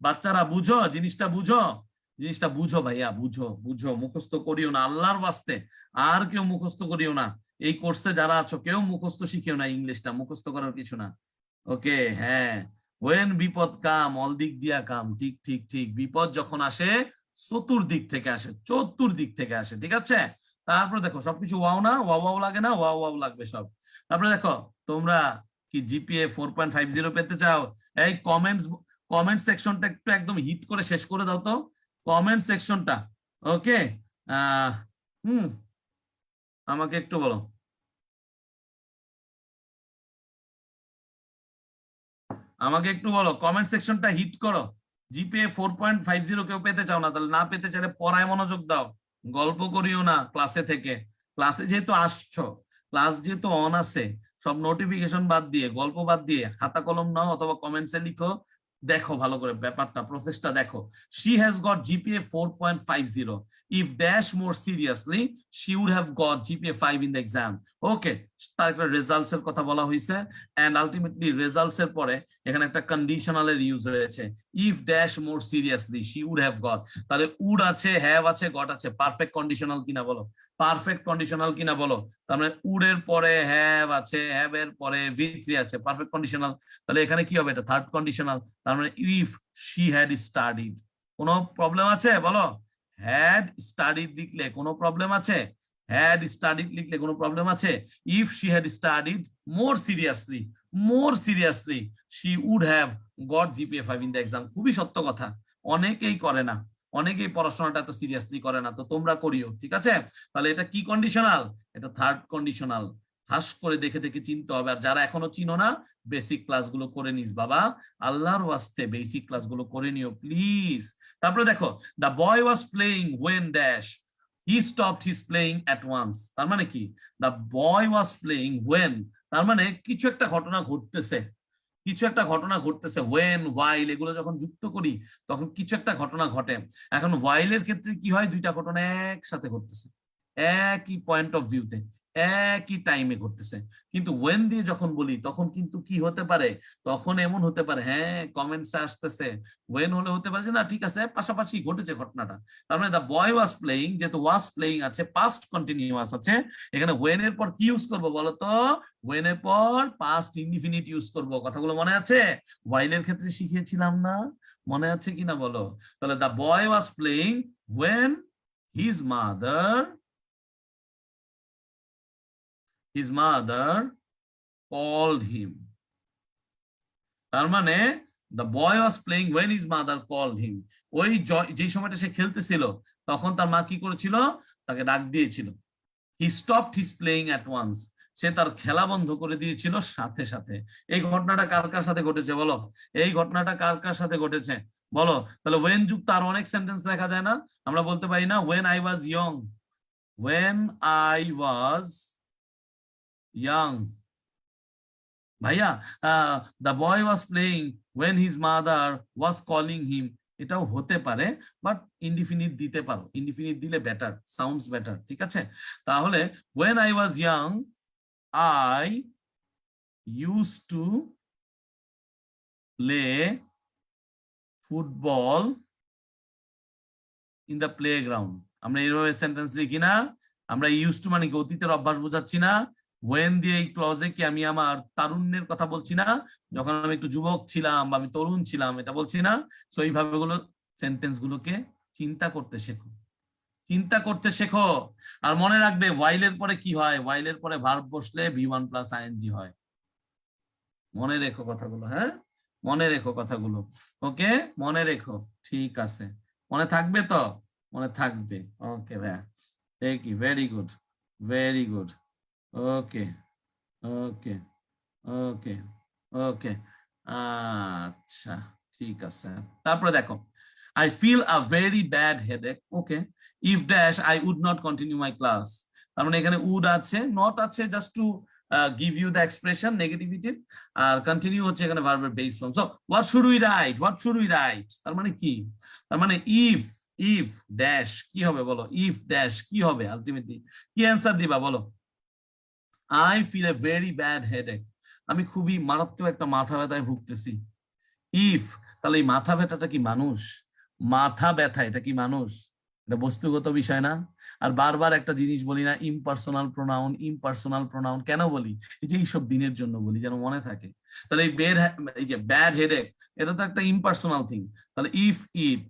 বাচ্চারা, বুঝো জিনিসটা, বুঝো। জিনিসটা বুঝো ভাইয়া, বুঝো বুঝো, মুখস্থ করিও না আল্লাহর ওয়াস্তে। আর কেউ মুখস্থ করিও না, এই কোর্সে যারা আছো কেউ মুখস্থ শিখিও না, ইংলিশটা মুখস্থ করার কিছু না। ওকে, হ্যাঁ। ওয়েন বিপদ কাম অল দিক দিয়া কাম, ঠিক ঠিক ঠিক, বিপদ যখন আসে চতুর্দিক থেকে আসে, চতুর্দিক থেকে আসে, ঠিক আছে। তারপরে দেখো সবকিছু ওয়াও না, ওয়াও ওয়াও লাগে না, ওয়াও ওয়াও লাগবে সব। তারপরে দেখো তোমরা কি জিপিএ 4.50 পেতে চাও? এই কমেন্ট সেকশনটা একটু একদম হিট করে শেষ করে দাও তো, কমেন্ট সেকশনটা। ওকে, আহ হুম, আমাকে একটু বলো, আমাকে একটু বলো, কমেন্ট সেকশনটা হিট করো। জিপিএ 4.50 কেউ পেতে চাও না? তাহলে না পেতে চাইলে পড়ায় মনোযোগ দাও, গল্প করিও না ক্লাসে থেকে। ক্লাসে যেহেতু আসছো, ক্লাস যেহেতু অন আছে, সব নোটিফিকেশন বাদ দিয়ে, গল্প বাদ দিয়ে খাতা কলম নাও অথবা কমেন্টসে লিখো, দেখো ভালো করে ব্যাপারটা, প্রসেসটা দেখো। She has got GPA 4.50, if dash more seriously she would have got GPA 5 in the exam. Okay, তার একটা রেজাল্টস এর কথা বলা হয়েছে, এন্ড আলটিমেটলি রেজাল্টস এর পরে এখানে একটা কন্ডিশনালের ইউজ হয়েছে, if dash more seriously she would have got. তাহলে উড আছে, হ্যাভ আছে, গট আছে, পারফেক্ট কন্ডিশনাল কিনা বলো, পারফেক্ট কন্ডিশনাল কিনা বলো। তার মানে উড এর পরে হ্যাভ আছে, হ্যাভ এর পরে V3 আছে, পারফেক্ট কন্ডিশনাল। তাহলে এখানে কি হবে, এটা থার্ড কন্ডিশনাল। তার মানে ইফ শি হ্যাড স্টাডিড, কোনো প্রবলেম আছে বলো? হ্যাড স্টাডিড লিখলে কোনো প্রবলেম আছে? হ্যাড স্টাডিড লিখলে কোনো প্রবলেম আছে? If she had studied more seriously, more seriously she would have got GPA 5 in the exam. খুবই সত্য কথা, অনেকেই করে না, অনেকেই পড়াশোনাটা এত সিরিয়াসলি করে না, তো তোমরা করিও, ঠিক আছে। তাহলে এটা কি কন্ডিশনাল? এটা থার্ড কন্ডিশনাল। হাস করে দেখে দেখে চিনতে হবে। আর যারা এখনো চিনো না, বেসিক ক্লাসগুলো করে নিস বাবা, আল্লাহর ওয়াস্তে বেসিক ক্লাসগুলো করে নিও প্লিজ। তারপরে দেখো, the boy was playing when dash he stopped his playing at once. তার মানে কি, the boy was playing when, তার মানে কিছু একটা ঘটনা ঘটতেছে, কিছু একটা ঘটনা ঘটতেছে। ওয়েন, ওয়াইল এগুলো যখন যুক্ত করি তখন কিছু একটা ঘটনা ঘটে। এখন ওয়াইলের ক্ষেত্রে কি হয়, দুইটা ঘটনা একসাথে ঘটতেছে, একই পয়েন্ট অফ ভিউতে, একই টাইমে ঘটতেছে। কিন্তু ওয়েন দিয়ে যখন বলি তখন কিন্তু কি হতে পারে, তখন এমন হতে পারে, হ্যাঁ কমেন্টসে আসতেছে, ওয়েন হলে হতে পারে যে না ঠিক আছে পাশাপাশি ঘটেছে ঘটনাটা। তার মানে দা বয় ওয়াজ প্লেইং, যেহেতু ওয়াজ প্লেইং আছে, পাস্ট কন্টিনিউয়াস আছে, এখানে ওয়েন এর পর কি ইউজ করবো বলতো? ওয়েন এর পর পাস্ট ইনডিফিনিট ইউজ করব। কথাগুলো মনে আছে? ওয়াইলের ক্ষেত্রে শিখিয়েছিলাম না? মনে আছে কিনা বলো? তাহলে the boy was playing when his mother, his mother called him। তার মানে the boy was playing when his mother called him। ওই যে সময়টা সে খেলতেছিল তখন তার মা কি করেছিল? তাকে ডাক দিয়েছিল। he stopped his playing at once, সে তার খেলা বন্ধ করে দিয়েছিল সাথে সাথে। এই ঘটনাটা কার কার সাথে ঘটেছে বলো? এই ঘটনাটা কার কার সাথে ঘটেছে বলো? তাহলে ওয়েন যুক্ত আরো অনেক সেন্টেন্স লেখা যায় না? আমরা বলতে পারি না when I was young, when I was young, ভাইয়া the boy was playing when his mother was calling him, এটাও হতে পারে, বাট ইনডিফিনিট দিতে পারো, ইনডিফিনিট দিলে বেটার, সাউন্ডস বেটার, ঠিক আছে। তাহলে when I was young I use to play football in the playground. আমরা এইভাবে সেন্টেন্স লিখি না, আমরা ইউজ টু মানে কি অতীতের অভ্যাস বোঝাচ্ছি না। ওয়েন দিয়ে এই ক্লজে কি আমি আমার তারুণ্যের কথা বলছি না, যখন আমি একটু যুবক ছিলাম বা আমি তরুণ ছিলাম এটা বলছি না। সো এইভাবে গুলো সেন্টেন্স গুলোকে চিন্তা করতে শেখো, চিন্তা করতে শেখো। আর মনে রাখবে ওয়াইলের পরে কি হয়, ওয়াইলের পরে ভার্ব বসলে V1 প্লাস ING হয়। মনে রেখো কথাগুলো, হ্যাঁ মনে রেখো কথাগুলো। ওকে, মনে রেখো, ঠিক আছে, মনে থাকবে তো? মনে থাকবে। ওকে ভাইয়া, thank you, very good, very good. Okay okay okay okay, আচ্ছা ঠিক আছে। তারপরে দেখো, I feel a very bad headache, okay, if dash I would not continue my class। তার মানে এখানে would আছে, not আছে, just to give you the expression negativity, R continue হচ্ছে এখানে ভার্বের base form. So what should we write, what should we write, তার মানে কি? তার মানে if dash কি হবে বলো? if dash কি হবে আলটিমেটলি? কি অ্যান্সার দিবা বলো? I feel a very bad headache, আমি খুবই মারাত্মক একটা মাথা ব্যথায় ভুগতেছি। ইফ, তাহলে এই মাথা ব্যথাটা কি মানুষ? মাথা ব্যথা এটা কি মানুষ? এটা বস্তুগত বিষয় না? আর বারবার একটা জিনিস বলি না, ইমপার্সোনাল প্রোনাউন, ইমপার্সোনাল প্রোনাউন কেন বলি? এই যে এইসব দিনের জন্য বলি, যেন মনে থাকে। তাহলে এই যে ব্যাড হেডেক, এটা তো একটা ইমপার্সোনাল থিং। তাহলে ইফ ইট,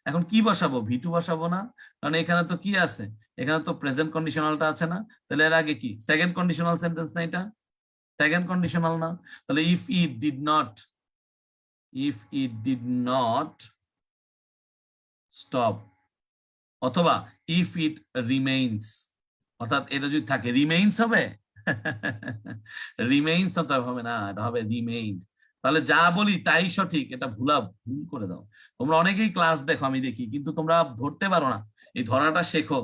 এখন কি বসাবো? ভি2 বসাবো না? কারণ এখানে তো কি আছে, এখানে তো প্রেজেন্ট কন্ডিশনালটা আছে না? তাহলে এর আগে কি সেকেন্ড কন্ডিশনাল সেন্টেন্স না? এটা সেকেন্ড কন্ডিশনাল না? তাহলে if it did not stop, অথবা ইফ ইট রিমেইনস, অর্থাৎ এটা যদি থাকে রিমেইনস হবে। রিমেইনস তো হবে না, এটা হবে রিমেইন। তাহলে যা বলি তাই সঠিক, এটা ভুল করে দাও। তোমরা অনেকেই ক্লাস দেখো, আমি দেখি, কিন্তু তোমরা ধরতে পারো না। এই ধরাটা শেখো,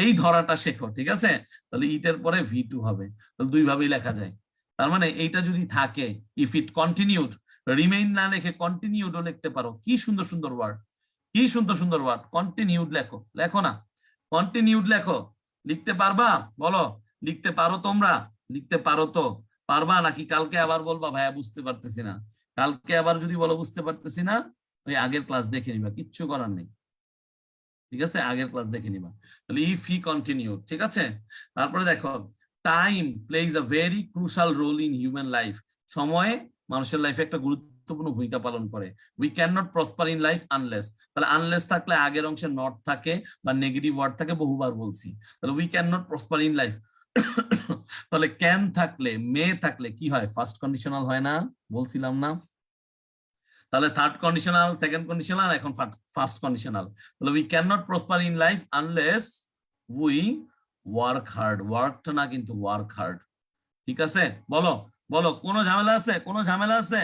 এই ধরাটা শেখো, ঠিক আছে? তাহলে ইটের পরে ভি2 হবে, তাহলে দুই ভাবেই লেখা যায়। তার মানে এইটা যদি থাকে, ইফ ইট কন্টিনিউড, রিমেইন না লিখে কন্টিনিউডও লিখতে পারো। কি সুন্দর সুন্দর ওয়ার্ড, কি সুন্দর সুন্দর ওয়ার্ড। কন্টিনিউড লেখো, লেখো না? কন্টিনিউড লেখো, লিখতে পারবা? বলো, লিখতে পারো তোমরা? লিখতে পারো তো? পারবা নাকি কালকে আবার বলবা ভাইয়া বুঝতে পারতেছি না? কালকে আবার যদি বলো বুঝতে পারতেছি না, ওই আগের ক্লাস দেখে নিবা, কিচ্ছু করার নেই, ঠিক আছে? আগের ক্লাস দেখে নিবা। তাহলে ইফ হি কন্টিনিউড, ঠিক আছে? তারপরে দেখো, time plays a very crucial role in human life. সময়ে মানুষের লাইফে একটা গুরুত্বপূর্ণ ভূমিকা পালন করে। We can not prosper in life unless, তাহলে আনলেস থাকলে আগের অংশে নট থাকে বা নেগেটিভ ওয়ার্ড থাকে, বহুবার বলছি। তাহলে we can not prosper in life. তাহলে ক্যান থাকলে, মে থাকলে কি হয়? ফার্স্ট কন্ডিশনাল হয় না? বলছিলাম না? তাহলে থার্ড কন্ডিশনাল, সেকেন্ড কন্ডিশনাল, এখন ফার্স্ট কন্ডিশনাল। তাহলে we can not prosper in life unless we work hard. ওয়ার্কটা না কিন্তু, ওয়ার্ক হার্ড, ঠিক আছে? বলো, বলো, কোনো ঝামেলা আছে? কোনো ঝামেলা আছে?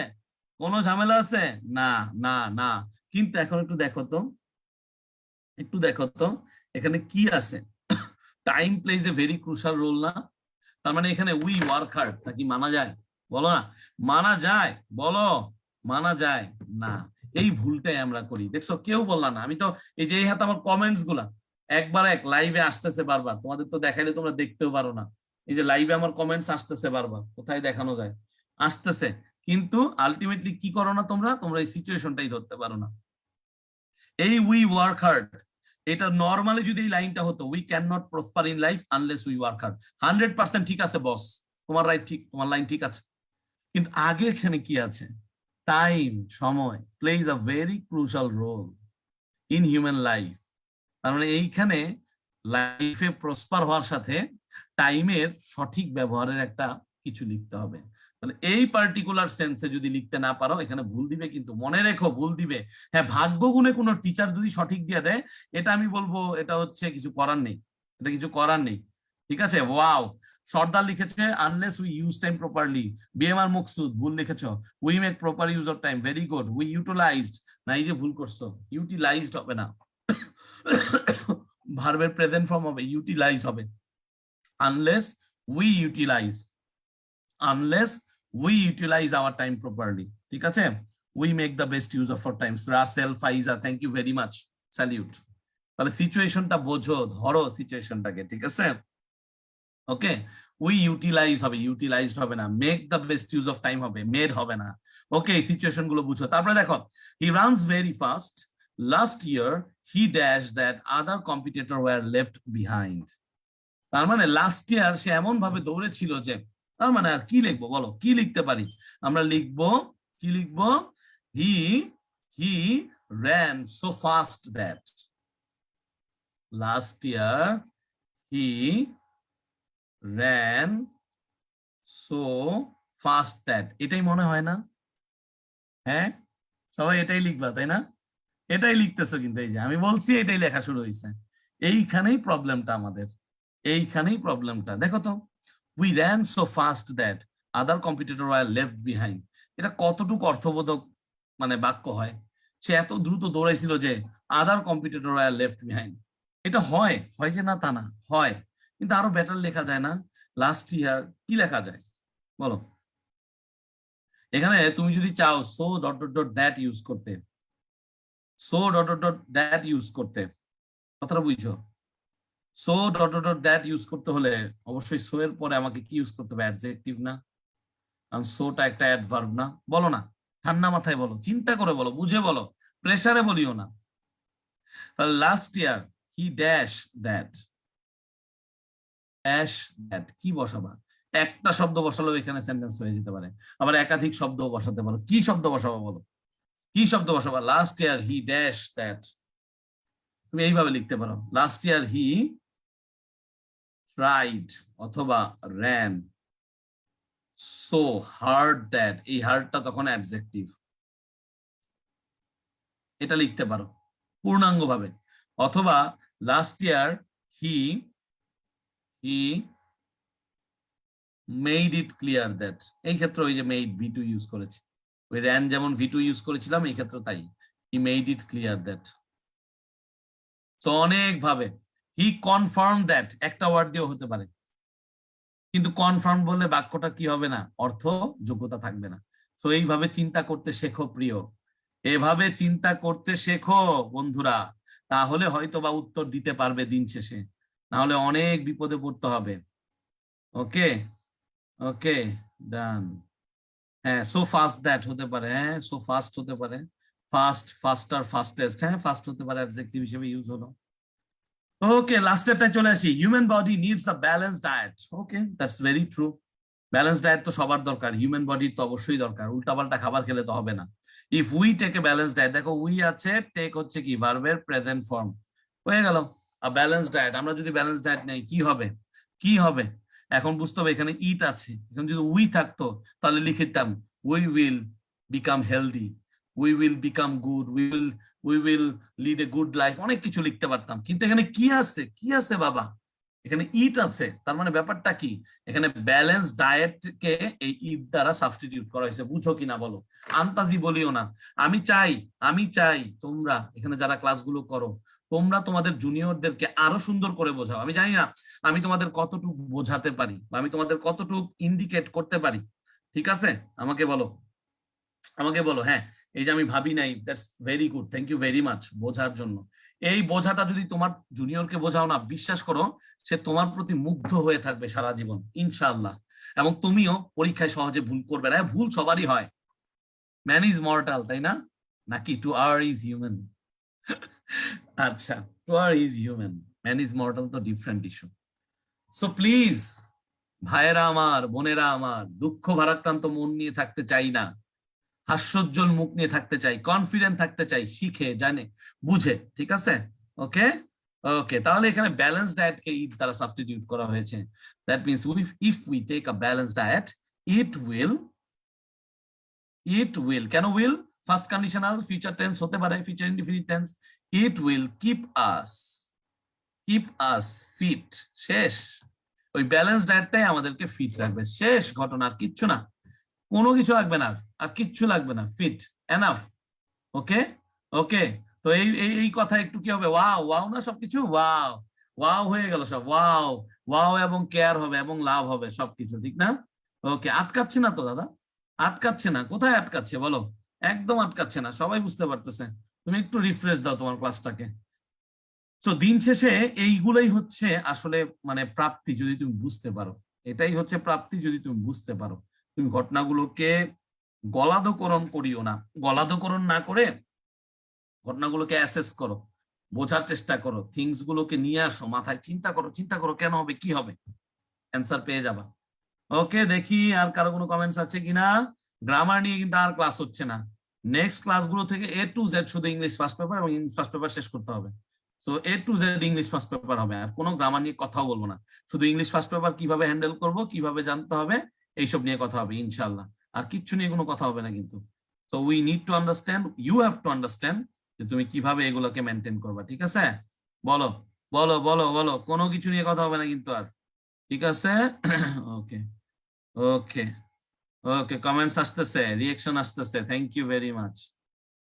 কোনো ঝামেলা আছে? না, না, না। কিন্তু এখন একটু দেখো তো, একটু দেখো তো, এখানে কি আছে? Time plays a very crucial role না? তার মানে এখানে উই ওয়ার্ক হার্ড, তা কি মানা যায়? বলো না, মানা যায়? বলো, মানা যায় না? এই ভুলটাই আমরা করি, দেখছো? কেউ বললা না, আমি তো এই যে এই হাতে আমার কমেন্টস গুলা একবার এক লাইভে আসতেছে বারবার, তোমাদের তো দেখাইলে তোমরা দেখতেও পারো না। এই যে লাইভে আমার কমেন্টস আসতেছে বারবার, কোথায় দেখানো যায়? আসতেছে, কিন্তু আলটিমেটলি কি করো না তোমরা? তোমরা এই সিচুয়েশনটাই ধরতে পারো না। এই উই ওয়ার্ক হার্ড, এটা নর্মালি যদি এই লাইনটা হতো, we can not prosper in life unless we work hard, 100% ঠিক আছে বস, তোমার রাইট, ঠিক, তোমার লাইন ঠিক আছে। কিন্তু আগে এখানে কি আছে? টাইম, সময়, plays a very crucial role in human life. তার মানে এইখানে লাইফে প্রসপার হওয়ার সাথে টাইমের সঠিক ব্যবহারের একটা কিছু লিখতে হবে। তাহলে এই পার্টিকুলার সেন্সে যদি লিখতে না পারো, এখানে ভুল দিবে, কিন্তু মনে রেখো ভুল দিবে। হ্যাঁ, ভাগ্য গুণে কোনো টিচার যদি সঠিক দিয়ে দেয়, এটা আমি বলবো এটা হচ্ছে কিছু করার নেই, এটা কিছু করার নেই, ঠিক আছে? ওয়াও, সর্দার লিখেছে unless we use time properly. BMR Muksud ভুল লিখেছো, we make proper use of time, very good. We utilized, না, এই যে ভুল করছো, ইউটিলাইজড হবে না, ভার্বের প্রেজেন্ট ফর্ম হবে, ইউটিলাইজ হবে। Unless we utilize, unless we utilize our time properly, ঠিক আছে? We make the best use of our time. Rasel, Faiza, thank you very much, salute. তাহলে সিচুয়েশনটা বোঝো, ধরো সিচুয়েশনটাকে, ঠিক আছে? ওকে, উই ইউটিলাইজ হবে, ইউটিলাইজড হবে না। Make the best use of time হবে, মেড হবে না। ওকে, সিচুয়েশন গুলো বুঝো। তারপরে দেখো, he runs very fast, last year he dash that other competitor were left behind. তার মানে লাস্ট ইয়ার সে এমন ভাবে দৌড়েছিল যে, তার মানে আর কি লিখবো বলো? কি লিখতে পারি? আমরা লিখবো, কি লিখবো? হি হি ran so fast that last year he ran so fast that, এটাই মনে হয় না? হ্যাঁ, সবাই এটাই লিখবা, তাই না? এটাই লিখতেছো, কিন্তু এই যে আমি বলছি এটাই লেখা শুরু হয়েছে। এইখানেই প্রবলেমটা আমাদের, এইখানেই প্রবলেমটা। দেখো তো, we ran so fast that other competitor were left behind, এটা কতটুকু অর্থবোধক মানে বাক্য হয়? সে এত দ্রুত দৌড়াইছিল যে আদার কম্পিটিটর ওয়ার লেফট বিহাইন্ড। এটা হয়, হয় যে না তা না, হয়, কিন্তু আরো বেটার লেখা যায় না? লাস্ট ইয়ার কি লেখা যায় বলো? এখানে তুমি যদি চাও so dot dot dot that use করতে, so dot dot dot that use করতে, কথাটা বুঝছো? So dot dot dot that use করতে হলে অবশ্যই সো এর পরে আমাকে কি ইউজ করতে হবে? অ্যাডজেক্টিভ না? কারণ সোটা একটা অ্যাডভার্ব না? বলো না, ঠান্ডা মাথায় বলো, চিন্তা করে বলো, বুঝে বলো, প্রেসারে বলিও না। Last year he dash that, dash that কি বসাবা? একটা শব্দ বসালেও এখানে সেন্টেন্স হয়ে যেতে পারে, আবার একাধিক শব্দ বসাতে পারো। কি শব্দ বসাবো বলো, কি শব্দ বসাবা? Last year he dash that, তুমি এইভাবে লিখতে পারো, লাস্ট ইয়ার হি ট্রাইড অথবা র্যান সো হার্ড দ্যাট, এই হার্ডটা তখন অ্যাডজেক্টিভ, এটা লিখতে পারো পূর্ণাঙ্গ ভাবে। অথবা last year he he made it clear that, এই ক্ষেত্রে ওই যে মেড ভি টু ইউজ করেছি, ওই র্যান যেমন ভি টু ইউজ করেছিলাম এই ক্ষেত্রে তাই, he made it clear that. তো অনেক ভাবে, হি কনফার্ম দ্যাট একটা ওয়ার্ড দিয়েও হতে পারে, কিন্তু কনফার্ম বললে বাক্যটা কি হবে না, অর্থ যোগ্যতা থাকবে না। তো এইভাবে চিন্তা করতে শেখো প্রিয়, এভাবে চিন্তা করতে শেখো বন্ধুরা, তাহলে হয়তো বা উত্তর দিতে পারবে দিন শেষে, না হলে অনেক বিপদে পড়তে হবে। ওকে ওকে ডান। হ্যাঁ সো ফাস্ট দ্যাট হতে পারে, হ্যাঁ সো ফাস্ট হতে পারে, ফাস্ট, ফাস্টার, ফাস্টেস্ট, হ্যাঁ ফাস্ট হতে পারে, অ্যাডজেক্টিভ হিসেবে ইউজ হলো। ওকে লাস্টেরটাই চলে আসি, human body needs a balance diet. Okay that's very true, balance diet তো সবার দরকার, হিউম্যান বডির তো অবশ্যই দরকার, উল্টাপাল্টা খাবার খেলে তো হবে না। If we take a balance diet, দেখো উই আছে, টেক হচ্ছে কি ভার্বের প্রেজেন্ট ফর্ম, হয়ে গেল ব্যালেন্স ডায়েট। আমরা যদি ব্যালেন্স ডায়েট নেই কি হবে, কি হবে? এখন বুঝতে হবে এখানে ইট আছে, এখন যদি উই থাকতো তাহলে লিখে দিতাম we will become healthy, we will become good, we will lead a good life, অনেক কিছু লিখতে পারতাম। কিন্তু এখানে কি আছে, কি আছে বাবা? এখানে ইট আছে, তার মানে ব্যাপারটা কি, এখানে ব্যালেন্স ডায়েট কে এই ইট দ্বারা সাবস্টিটিউট করা হয়েছে। বুঝো কিনা বলো, আন্তাজি বলিও না। আমি চাই তোমরা এখানে যারা ক্লাসগুলো করো, তোমরা তোমাদের জুনিয়রদেরকে আরো সুন্দর করে বোঝাও। আমি জানি না আমি তোমাদের কতটুকু বোঝাতে পারি, বা আমি তোমাদের কতটুকু ইন্ডিকেট করতে পারি, ঠিক আছে? আমাকে বলো, আমাকে বলো। হ্যাঁ এই যে আমি ভাবি নাই, that's very good, thank you very much বোঝার জন্য। এই বোঝাটা যদি তোমার জুনিয়রকে বোঝাও না, বিশ্বাস করো সে তোমার প্রতি মুগ্ধ হয়ে থাকবে সারা জীবন ইনশাআল্লাহ। এবং তুমিও পরীক্ষায় সহজে ভুল করবে না, ভুল সবারই হয়, ম্যান ইজ মর্টাল, তাই না? নাকি টু আর ইজ হিউম্যান? আচ্ছা to err is human, man is mortal তো ডিফারেন্ট ইস্যু। সো প্লিজ ভাইয়েরা আমার, বোনেরা আমার, দুঃখ ভারাক্রান্ত মন নিয়ে থাকতে চাই না, হাস্যোজ্জ্বল মুখ নিয়ে থাকতে চাই, কনফিডেন্ট থাকতে চাই, শিখে জানে বুঝে, ঠিক আছে? ওকে ওকে, তাহলে এখানে ব্যালেন্স ডায়েট কে ইট দ্বারা সাবস্টিটিউট করা হয়েছে। That means if we take a balance diet, it will can will, first conditional, future tense হতে পারে, future indefinite tense, it will keep us fit. শেষ, ওই ব্যালেন্স ডায়েটটাই আমাদেরকে ফিট রাখবে, শেষ ঘটনা, আর কিচ্ছু না, কোনো কিছু লাগবে না, আর কিচ্ছু লাগবে না, ফিট এনাফ। ওকে ওকে, তো এই এই কথা একটু কি হবে, ওয়াও ওয়াও না সবকিছু, ওয়াও ওয়াও হয়ে গেল সব, ওয়াও ওয়াও, এবং কেয়ার হবে এবং লাভ হবে সবকিছু, ঠিক না? ওকে, আটকাচ্ছে না তো দাদা, আটকাচ্ছে না, কোথায় আটকাচ্ছে বলো? একদম আটকাচ্ছে না, সবাই বুঝতে পারতেছে। তুমি একটু রিফ্রেশ দাও তোমার ক্লাসটাকে। তো দিন শেষে এইগুলাই হচ্ছে আসলে মানে প্রাপ্তি, যদি তুমি বুঝতে পারো, এটাই হচ্ছে প্রাপ্তি যদি তুমি বুঝতে পারো। তুমি ঘটনাগুলোকে গলাধকরণ করিও না, গলাধকরণ না করে ঘটনাগুলোকে অ্যাসেস করো, বোঝার চেষ্টা করো, থিংস গুলোকে নিয়ে আসো মাথায়, চিন্তা করো কেন হবে, কি হবে, অ্যান্সার পেয়ে যাবা। ওকে দেখি আর কারো কোনো কমেন্টস আছে কিনা। গ্রামার নিয়ে কিন্তু আর ক্লাস হচ্ছে না, নেক্সট ক্লাসগুলো থেকে এ টু জেড শুধু ইংলিশ ফার্স্ট পেপার এবং ইংলিশ ফার্স্ট পেপার শেষ করতে হবে। So A to Z English first paper হবে, আর কোনো গ্রামার নিয়ে কথাও বলবো না, শুধু ইংলিশ ফার্স্ট পেপার কিভাবে হ্যান্ডেল করব, কিভাবে জানতে হবে, এইসব নিয়ে কথা হবে ইনশাল্লাহ, আর কিচ্ছু নিয়ে কোনো কথা হবে না কিন্তু। So we need to understand, you have to understand যে তুমি কিভাবে এগুলোকে মেনটেন করবা, ঠিক আছে? বলো বলো বলো বলো, কোনো কিছু নিয়ে কথা হবে না কিন্তু আর, ঠিক আছে? ওকে ওকে ওকে, কমেন্টস আসতেছে, রিঅ্যাকশন আসতেছে, thank you very much,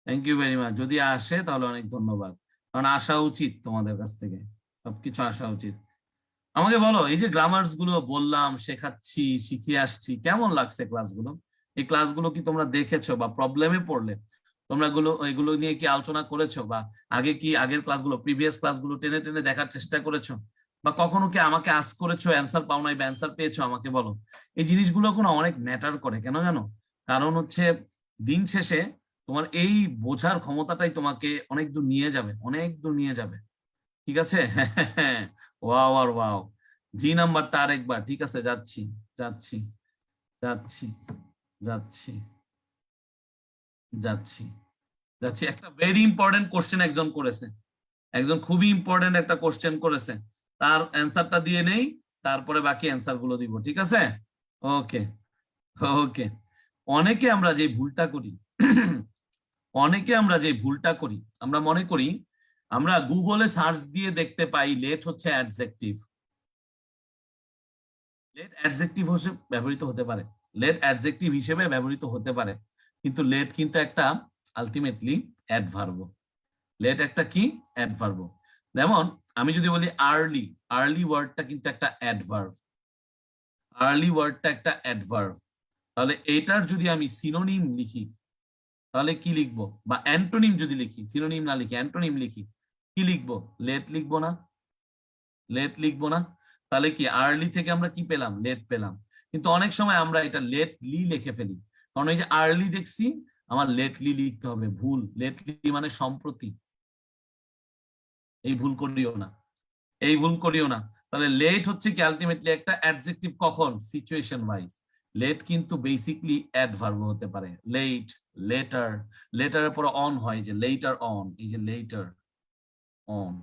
thank you very much. যদি আসে তাহলে অনেক ধন্যবাদ, কারণ আসা উচিত তোমাদের কাছ থেকে, সবকিছু আসা উচিত। আমাকে বলো, এই যে গ্রামার্স গুলো বললাম, শেখাচ্ছি, শিখিয়ে আসছি, কেমন লাগছে ক্লাসগুলো? এই ক্লাসগুলো কি তোমরা দেখেছো, বা প্রবলেমে পড়লে তোমরা এগুলো নিয়ে কি আলোচনা করেছো, বা আগে কি আগের ক্লাসগুলো, প্রিভিয়াস ক্লাসগুলো টেনে টেনে দেখার চেষ্টা করেছো, বা কখনো কি আমাকে আস্ক করেছো, অ্যান্সার পাও নাই বা অ্যান্সার পেয়েছো? আমাকে বলো। এই জিনিসগুলো কোনো অনেক ম্যাটার করে, কেন জানো? কারণ হচ্ছে দিন শেষে তোমার এই বোঝার ক্ষমতাটাই তোমাকে অনেক দূর নিয়ে যাবে, অনেক দূর নিয়ে যাবে। ঠিক আছে? ওয়াও আর ওয়াও। জি নাম্বারটা আরেকবার। ঠিক আছে, যাচ্ছি যাচ্ছি যাচ্ছি যাচ্ছি যাচ্ছি যাচ্ছি। একটা ভেরি ইম্পর্টেন্ট কোশ্চেন একজন করেছে, একজন খুবই ইম্পর্টেন্ট একটা কোশ্চেন করেছে, তার অ্যান্সারটা দিয়ে নেই, তারপরে বাকি অ্যান্সার গুলো দিব। ঠিক আছে? ওকে ওকে। অনেকে আমরা যে ভুলটা করি অনেকে আমরা যে ভুলটা করি, আমরা মনে করি আমরা গুগলে সার্চ দিয়ে দেখতে পাই লেট হচ্ছে অ্যাডজেক্টিভ। লেট অ্যাডজেক্টিভ হিসেবে ব্যবহৃত হতে পারে, লেট অ্যাডজেক্টিভ হিসেবে ব্যবহৃত হতে পারে, কিন্তু লেট কিন্তু একটা আলটিমেটলি অ্যাডভার্ব। লেট একটা কি? অ্যাডভার্ব। যেমন আমি যদি বলি আর্লি, আর্লি ওয়ার্ডটা কিন্তু একটা অ্যাডভার্ব, আর্লি ওয়ার্ডটা একটা অ্যাডভার্ব। তাহলে এটার যদি আমি সিনোনিম লিখি তাহলে কি লিখবো? বা অ্যান্টোনিম যদি লিখি, সিনোনিম না লিখি অ্যান্টোনিম লিখি, কি লিখবো? লেট লিখবো না? লেট লিখবো না? তাহলে কি আর্লি থেকে আমরা কি পেলাম? লেট পেলাম। কিন্তু অনেক সময় আমরা এটা লেট লি লিখে ফেলি, কারণ এই যে আর্লি দেখছি আমার লেটলি লিখতে হবে, ভুল। লেটলি মানে সম্প্রতি, এই ভুল করিও না, এই ভুল করিও না। তাহলে লেট হচ্ছে কি আলটিমেটলি একটা অ্যাডজেক্টিভ, কখন? Situation wise. লেট কিন্তু বেসিকলি অ্যাডভার্ব হতে পারে। লেট, লেটার, লেটারের পর অন হয়, যে লেটার অন, এই যে লেটার অন।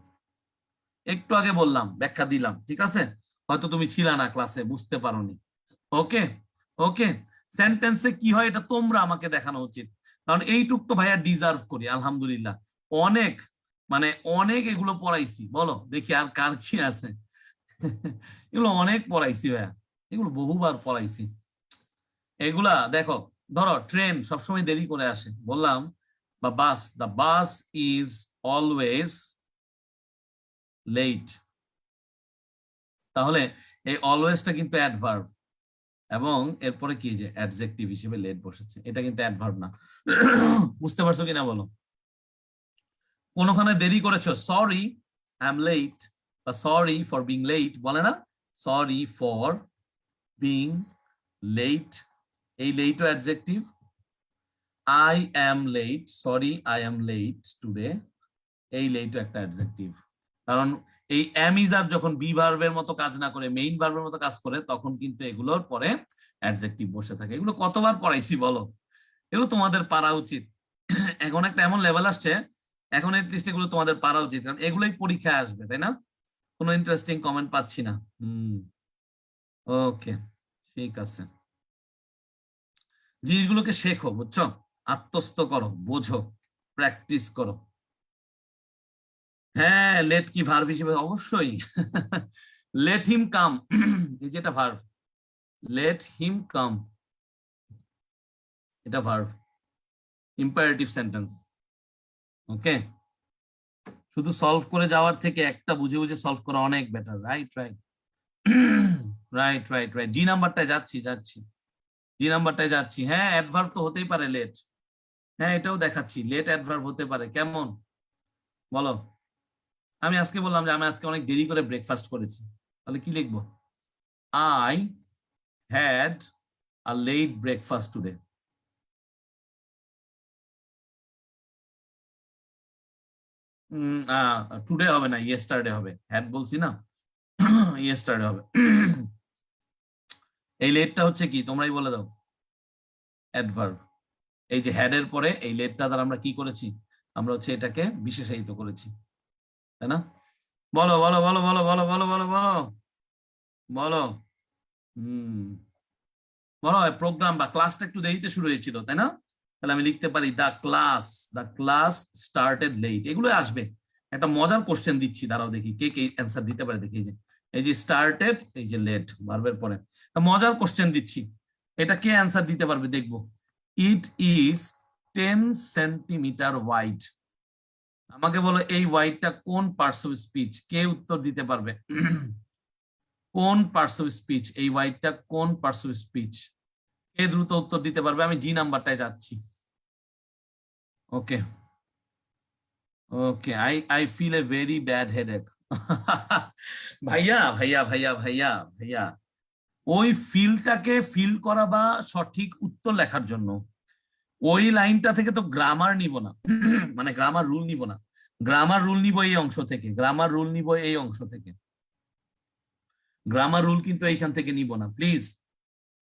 একটু আগে বললাম, ব্যাখ্যা দিলাম। ঠিক আছে? হয়তো তুমি ছিলা না ক্লাসে, বুঝতে পারোনি। ওকে ওকে। সেন্টেন্সে কি হয় এটা তোমরা আমাকে দেখানো উচিত, কারণ এইটুক তো ভাইয়া ডিজার্ভ করি আলহামদুলিল্লাহ। অনেক, মানে অনেক এগুলো পড়াইছি, বলো দেখি আর কার কি আছে। এগুলো অনেক পড়াইছি ভাইয়া, এগুলো বহুবার পড়াইছি। এগুলা দেখো, ধরো ট্রেন সবসময় দেরি করে আসে, বললাম, বা bus, the bus is always late. তাহলে এই অলওয়েজটা কিন্তু অ্যাডভার্ব, এবং এরপরে কি, যে অ্যাডজেক্টিভ হিসেবে লেট বসেছে, এটা কিন্তু অ্যাডভার্ব না। বুঝতে পারছো কিনা বলো? কোনখানে দেরি করেছো, সরি আই এম লেট, বা সরি ফর বিং লেট, বলে না? সরি ফর বিং লেট, এই লেটও adjective. I am late, sorry I am late today, এই লেটও একটা অ্যাডজেক্টিভ। কারণ এই অ্যাম ইজ আর যখন বি ভার্বের মতো কাজ না করে, মেইন ভার্বের মতো কাজ করে, তখন কিন্তু এগুলোর পরে অ্যাডজেক্টিভ বসে থাকে। এগুলো কতবার পড়াইছি বলো? এগুলো তোমাদের পারা উচিত। এখন একটা এমন লেভেল আসছে, এখন এটলিস্ট এগুলো তোমাদের পারা উচিত, কারণ এগুলোই পরীক্ষায় আসবে, তাই না? কোনো ইন্টারেস্টিং কমেন্ট পাচ্ছি না। ওকে, ঠিক আছে। জিনিসগুলোকে শেখো, বুঝছো? আত্মস্থ করো, বোঝো, প্র্যাকটিস করো। হ্যাঁ, লেট কি ভার্ব হিসেবে? অবশ্যই। লেট হিম কাম, এই যেটা ভার্ব, লেট হিম কাম, এটা ভার্ব, ইম্পারেটিভ সেন্টেন্স। ওকে, শুধু সলভ করে যাওয়ার থেকে একটা বুঝে বুঝে সলভ করা অনেক better. Right right right right right. G নাম্বারটায় যাচ্ছি যাচ্ছি, জি নাম্বারটায় যাচ্ছি। হ্যাঁ, অ্যাডভার্ব তো হতেই পারে লেট। হ্যাঁ, এটাও দেখাচ্ছি, লেট অ্যাডভার্ব হতে পারে। কেমন বলো? আমি আজকে বললাম যে আমি আজকে অনেক দেরি করে ব্রেকফাস্ট করেছি, তাহলে কি লিখবো? I had a late breakfast today. Today হবে না, ইয়েস্টারডে হবে, হ্যাড বলছি না। ইয়েস্টারডে হবে। এই লেটটা হচ্ছে কি, তোমরাই বলে দাও। অ্যাডভার্ব। এই যে হ্যাড এর পরে এই লেটটা দ্বারা আমরা কি করেছি? আমরা হচ্ছে এটাকে বিশেষায়িত করেছি, তাই না? বলো বলো বলো বলো বলো বলো বলো বলো বলো। হম, বলো। প্রোগ্রাম বা ক্লাসটা একটু দেরিতে শুরু হয়েছিল, তাই না? তাহলে আমি লিখতে পারি দ্য ক্লাস স্টার্টেড লেট। এগুলো আসবে। একটা মজার কোশ্চেন দিচ্ছি, দাঁড়াও দেখি কে কে অ্যান্সার দিতে পারে। দেখি এই যে স্টার্টেড, এই যে লেট ভার্বের পরে একটা মজার কোশ্চেন দিচ্ছি, এটা কে অ্যান্সার দিতে পারবে দেখবো। It is 10 centimetre wide. আমাকে বলো এই ওয়াইডটা কোন পার্টস অফ স্পিচ? কে উত্তর দিতে পারবে? কোন পার্টস অফ স্পিচ এই ওয়াইডটা? কোন পার্টস অফ স্পিচ? কে দ্রুত উত্তর দিতে পারবে? আমি জি নাম্বারটায় যাচ্ছি। Okay okay, I I feel a very bad headache. ভাইয়া ভাইয়া ভাইয়া ভাইয়া ভাইয়া, ওই ফিলটাকে ফিল করা বা সঠিক উত্তর লেখার জন্য ওই লাইনটা থেকে তো গ্রামার নিব না, মানে গ্রামার রুল নিব না, গ্রামার রুল নিব এই অংশ থেকে, গ্রামার রুল নিব এই অংশ থেকে, গ্রামার রুল কিন্তু এইখান থেকে নিব না, please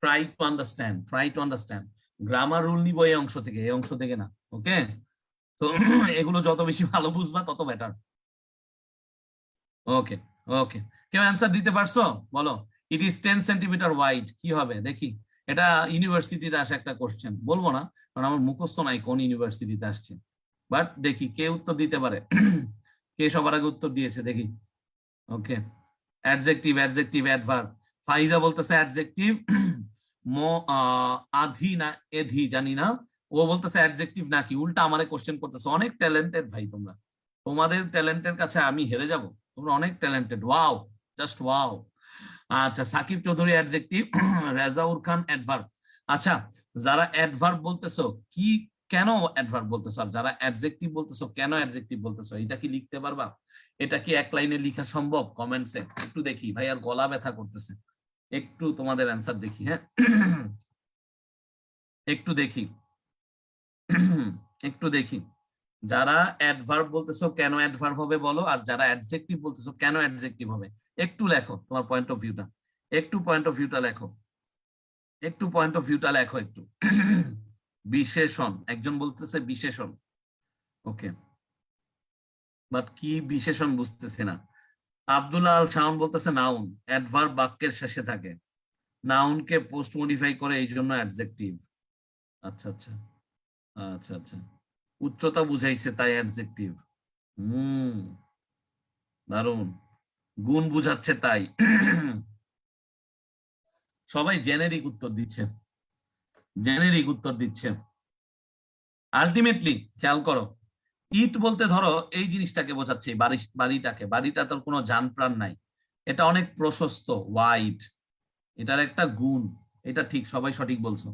try to understand, try to understand. Grammar rule নিব এই অংশ থেকে, এই অংশ থেকে না, ওকে? তো এগুলো যত বেশি ভালো বুঝবা তত বেটার। ওকে ওকে, কেউ অ্যান্সার দিতে পারছো? বলো। ইট ইজ 10 সেন্টিমিটার ওয়াইড, কি হবে দেখি? এটা ইউনিভার্সিটিতে আসে একটা কোশ্চেন, বলবো না কারণ আমার মুখস্থ নাই কোন ইউনিভার্সিটিতে আসছে, বাট দেখি কে উত্তর দিতে পারে। কে সবার আগে উত্তর দিয়েছে দেখি। ওকে, অ্যাডজেক্টিভ, অ্যাডজেক্টিভ, অ্যাডভার্ব। ফাইজা বলতেছে অ্যাডজেক্টিভ। আধি না এধি জানি না, ও বলতেছে অ্যাডজেক্টিভ নাকি, উল্টা আমারে কোশ্চেন করতেছে। অনেক ট্যালেন্টেড ভাই তোমরা, তোমাদের ট্যালেন্টের কাছে আমি হেরে যাব? তোমরা অনেক ট্যালেন্টেড, ওয়াও, জাস্ট ওয়াও। আচ্ছা, সাকিব চৌধুরী অ্যাডজেক্টিভ, রেজাউর খান অ্যাডভার্ব। আচ্ছা, যারা অ্যাডভার্ব বলতেছো কি, কেন অ্যাডভার্ব বলতেছো, আর যারা অ্যাডজেক্টিভ বলতেছো কেন অ্যাডজেক্টিভ বলতেছো, এটা কি লিখতে পারবা? এটা কি এক লাইনে লেখা সম্ভব? কমেন্টসে একটু দেখি, ভাই আর গলা ব্যথা করতেছে, একটু তোমাদের অ্যান্সার দেখি। হ্যাঁ, একটু দেখি, একটু দেখি। যারা অ্যাডভার্ব বলতেছো কেন অ্যাডভার্ব হবে বলো, আর যারা অ্যাডজেক্টিভ বলতেছো কেন অ্যাডজেক্টিভ হবে, একটু লেখো তোমার পয়েন্ট অফ ভিউটা, একটু পয়েন্ট অফ ভিউটা লেখো, একটু পয়েন্ট অফ ভিউটা লেখো একটু। বিশেষণ, একজন বলতেছে বিশেষণ, ওকে, বাট কি বিশেষণ বুঝতেছি না। আব্দুল্লাহ আল শাওন বলতেছে নাউন, অ্যাডভার্ব বাক্যের শেষে থাকে, নাউনকে পোস্ট মডিফাই করে এই জন্য অ্যাডজেক্টিভ। আচ্ছা আচ্ছা, আচ্ছা আচ্ছা, উচ্চতা বুঝাইছে তাই অ্যাডজেক্টিভ। হুম, দারুন, গুণ বুঝাচ্ছে তাই। সবাই জেনেরিক উত্তর দিচ্ছে, জেনেরিক উত্তর দিচ্ছে। আলটিমেটলি খেয়াল করো, ইট বলতে ধরো এই জিনিসটাকে বোঝাচ্ছে, বাড়িটাকে, বাড়িটা তোর কোনো যান প্রাণ নাই, এটা অনেক প্রশস্ত, ওয়াইড, এটার একটা গুণ, এটা ঠিক, সবাই সঠিক বলছো।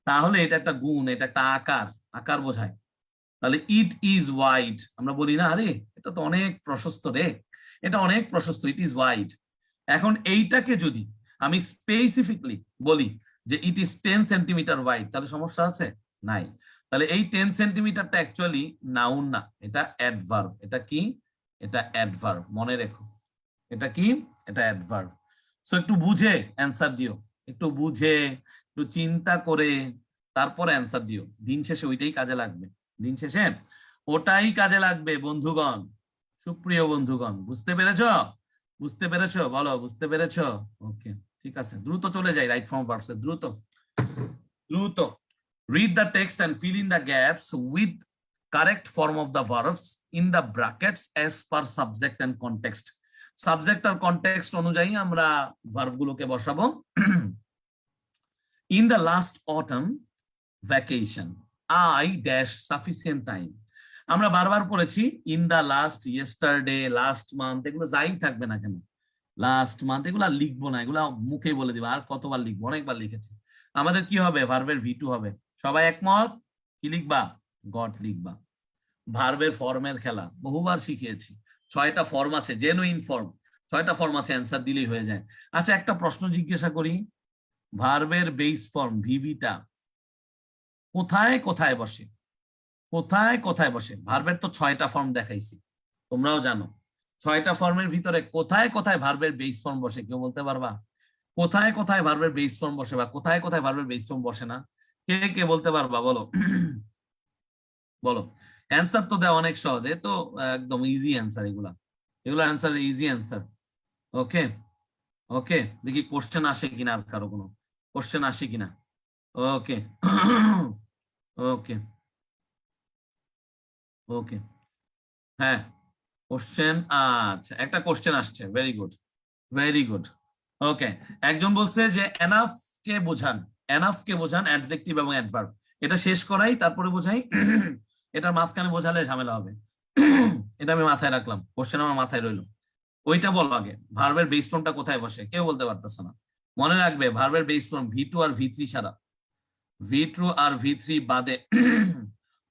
তাহলে এটা একটা গুণ, এটা একটা আকার, আকার বোঝায়। তাহলে ইট ইজ ওয়াইড, আমরা বলি না আরে এটা তো অনেক প্রশস্ত রে, এটা অনেক প্রশস্ত, ইট ইজ ওয়াইড। এখন এইটাকে যদি আমি স্পেসিফিকলি বলি যে ইট ইজ 10 সেন্টিমিটার ওয়াইড, তাহলে সমস্যা আছে? নাই। তাহলে এই 10 সেন্টিমিটারটা অ্যাকচুয়ালি নাউন না, এটা অ্যাডভার্ব। এটা কি? এটা অ্যাডভার্ব, মনে রেখো। এটা কি? এটা অ্যাডভার্ব। সো একটু বুঝে অ্যান্সার দিও, একটু বুঝে, একটু চিন্তা করে তারপরে অ্যান্সার দিও, দিন শেষে ওইটাই কাজে লাগবে, দিন শেষে ওটাই কাজে লাগবে বন্ধুগণ, সুপ্রিয় বন্ধুগণ। বুঝতে পেরেছো? বুঝতে পেরেছো? বলো বুঝতে পেরেছো? ওকে, ঠিক আছে, দ্রুত চলে যাই রাইট ফর্ম ভার্বস এ, দ্রুত দ্রুত। Read the text and fill in the gaps with correct form of the verbs in the brackets as per subject and context. Subject আর কনটেক্সট অনুযায়ী আমরা ভার্ব গুলোকে বসাবো। In the last autumn vacation I dash sufficient time. আমরা বারবার পড়েছি in the last, yesterday, last month, এগুলো যাই থাকবে না কেন, লাস্ট মান্থ, এগুলো আর লিখবো না, এগুলো মুখে বলে দিবো, আর কতবার লিখবো, অনেকবার লিখেছি। আমাদের কি হবে? ভার্বের V2 হবে। সবাই একমত? কি লিখবা? গট লিখবা। ভার্বের ফর্মের খেলা বহুবার শিখিয়েছি, 6টা ফর্ম আছে, জেনুইন ফর্ম, 6টা ফর্ম আছে, অ্যান্সার দিলেই হয়ে যায়। আচ্ছা, একটা প্রশ্ন জিজ্ঞাসা করি, ভার্বের বেস ফর্ম ভিভিটা কোথায় কোথায় বসে? কোথায় কোথায় বসে? ভার্বের তো 6টা ফর্ম দেখাইছি, তোমরাও জানো। 6টা ফর্মের ভিতরে কোথায় কোথায় ভার্বের বেস ফর্ম বসে, কেউ বলতে পারবা? কোথায় কোথায় ভার্বের বেস ফর্ম বসে, বা কোথায় কোথায় ভার্বের বেস ফর্ম বসে না? কে কে বলতে পারবা? বলো। বলো। অ্যান্সার তো দেওয়া অনেক সহজ, এ তো একদম ইজি অ্যান্সার, এগুলা এগুলো অ্যান্সার, ইজি অ্যান্সার। ওকে ওকে, দেখি কোশ্চেন আসে কিনা, আর কারো কোনো কোশ্চেন আসে কিনা। ওকে ওকে ওকে, হ্যাঁ, কোশ্চেন, আচ্ছা একটা কোশ্চেন আসছে, ভেরি গুড, ভেরি গুড। ওকে, একজন বলছে যে এনাফ কে বোঝান, এনাফ কে বোঝান অ্যাডজেক্টিভ এবং অ্যাডভার্ব, এটা শেষ করাই তারপরে বোঝাই। এটার মাঝখানে বোঝালে ঝামেলা হবে। এটা আমি মাথায় রাখলাম, কোশ্চেন আমার মাথায় রইলো। ওইটা বলো আগে, ভার্বের বেস ফর্মটা কোথায় বসে, কেউ বলতে পারতেছে না। মনে রাখবে ভার্বের বেস ফর্ম V2 আর V3 ছাড়া, V2 আর V3 বাদে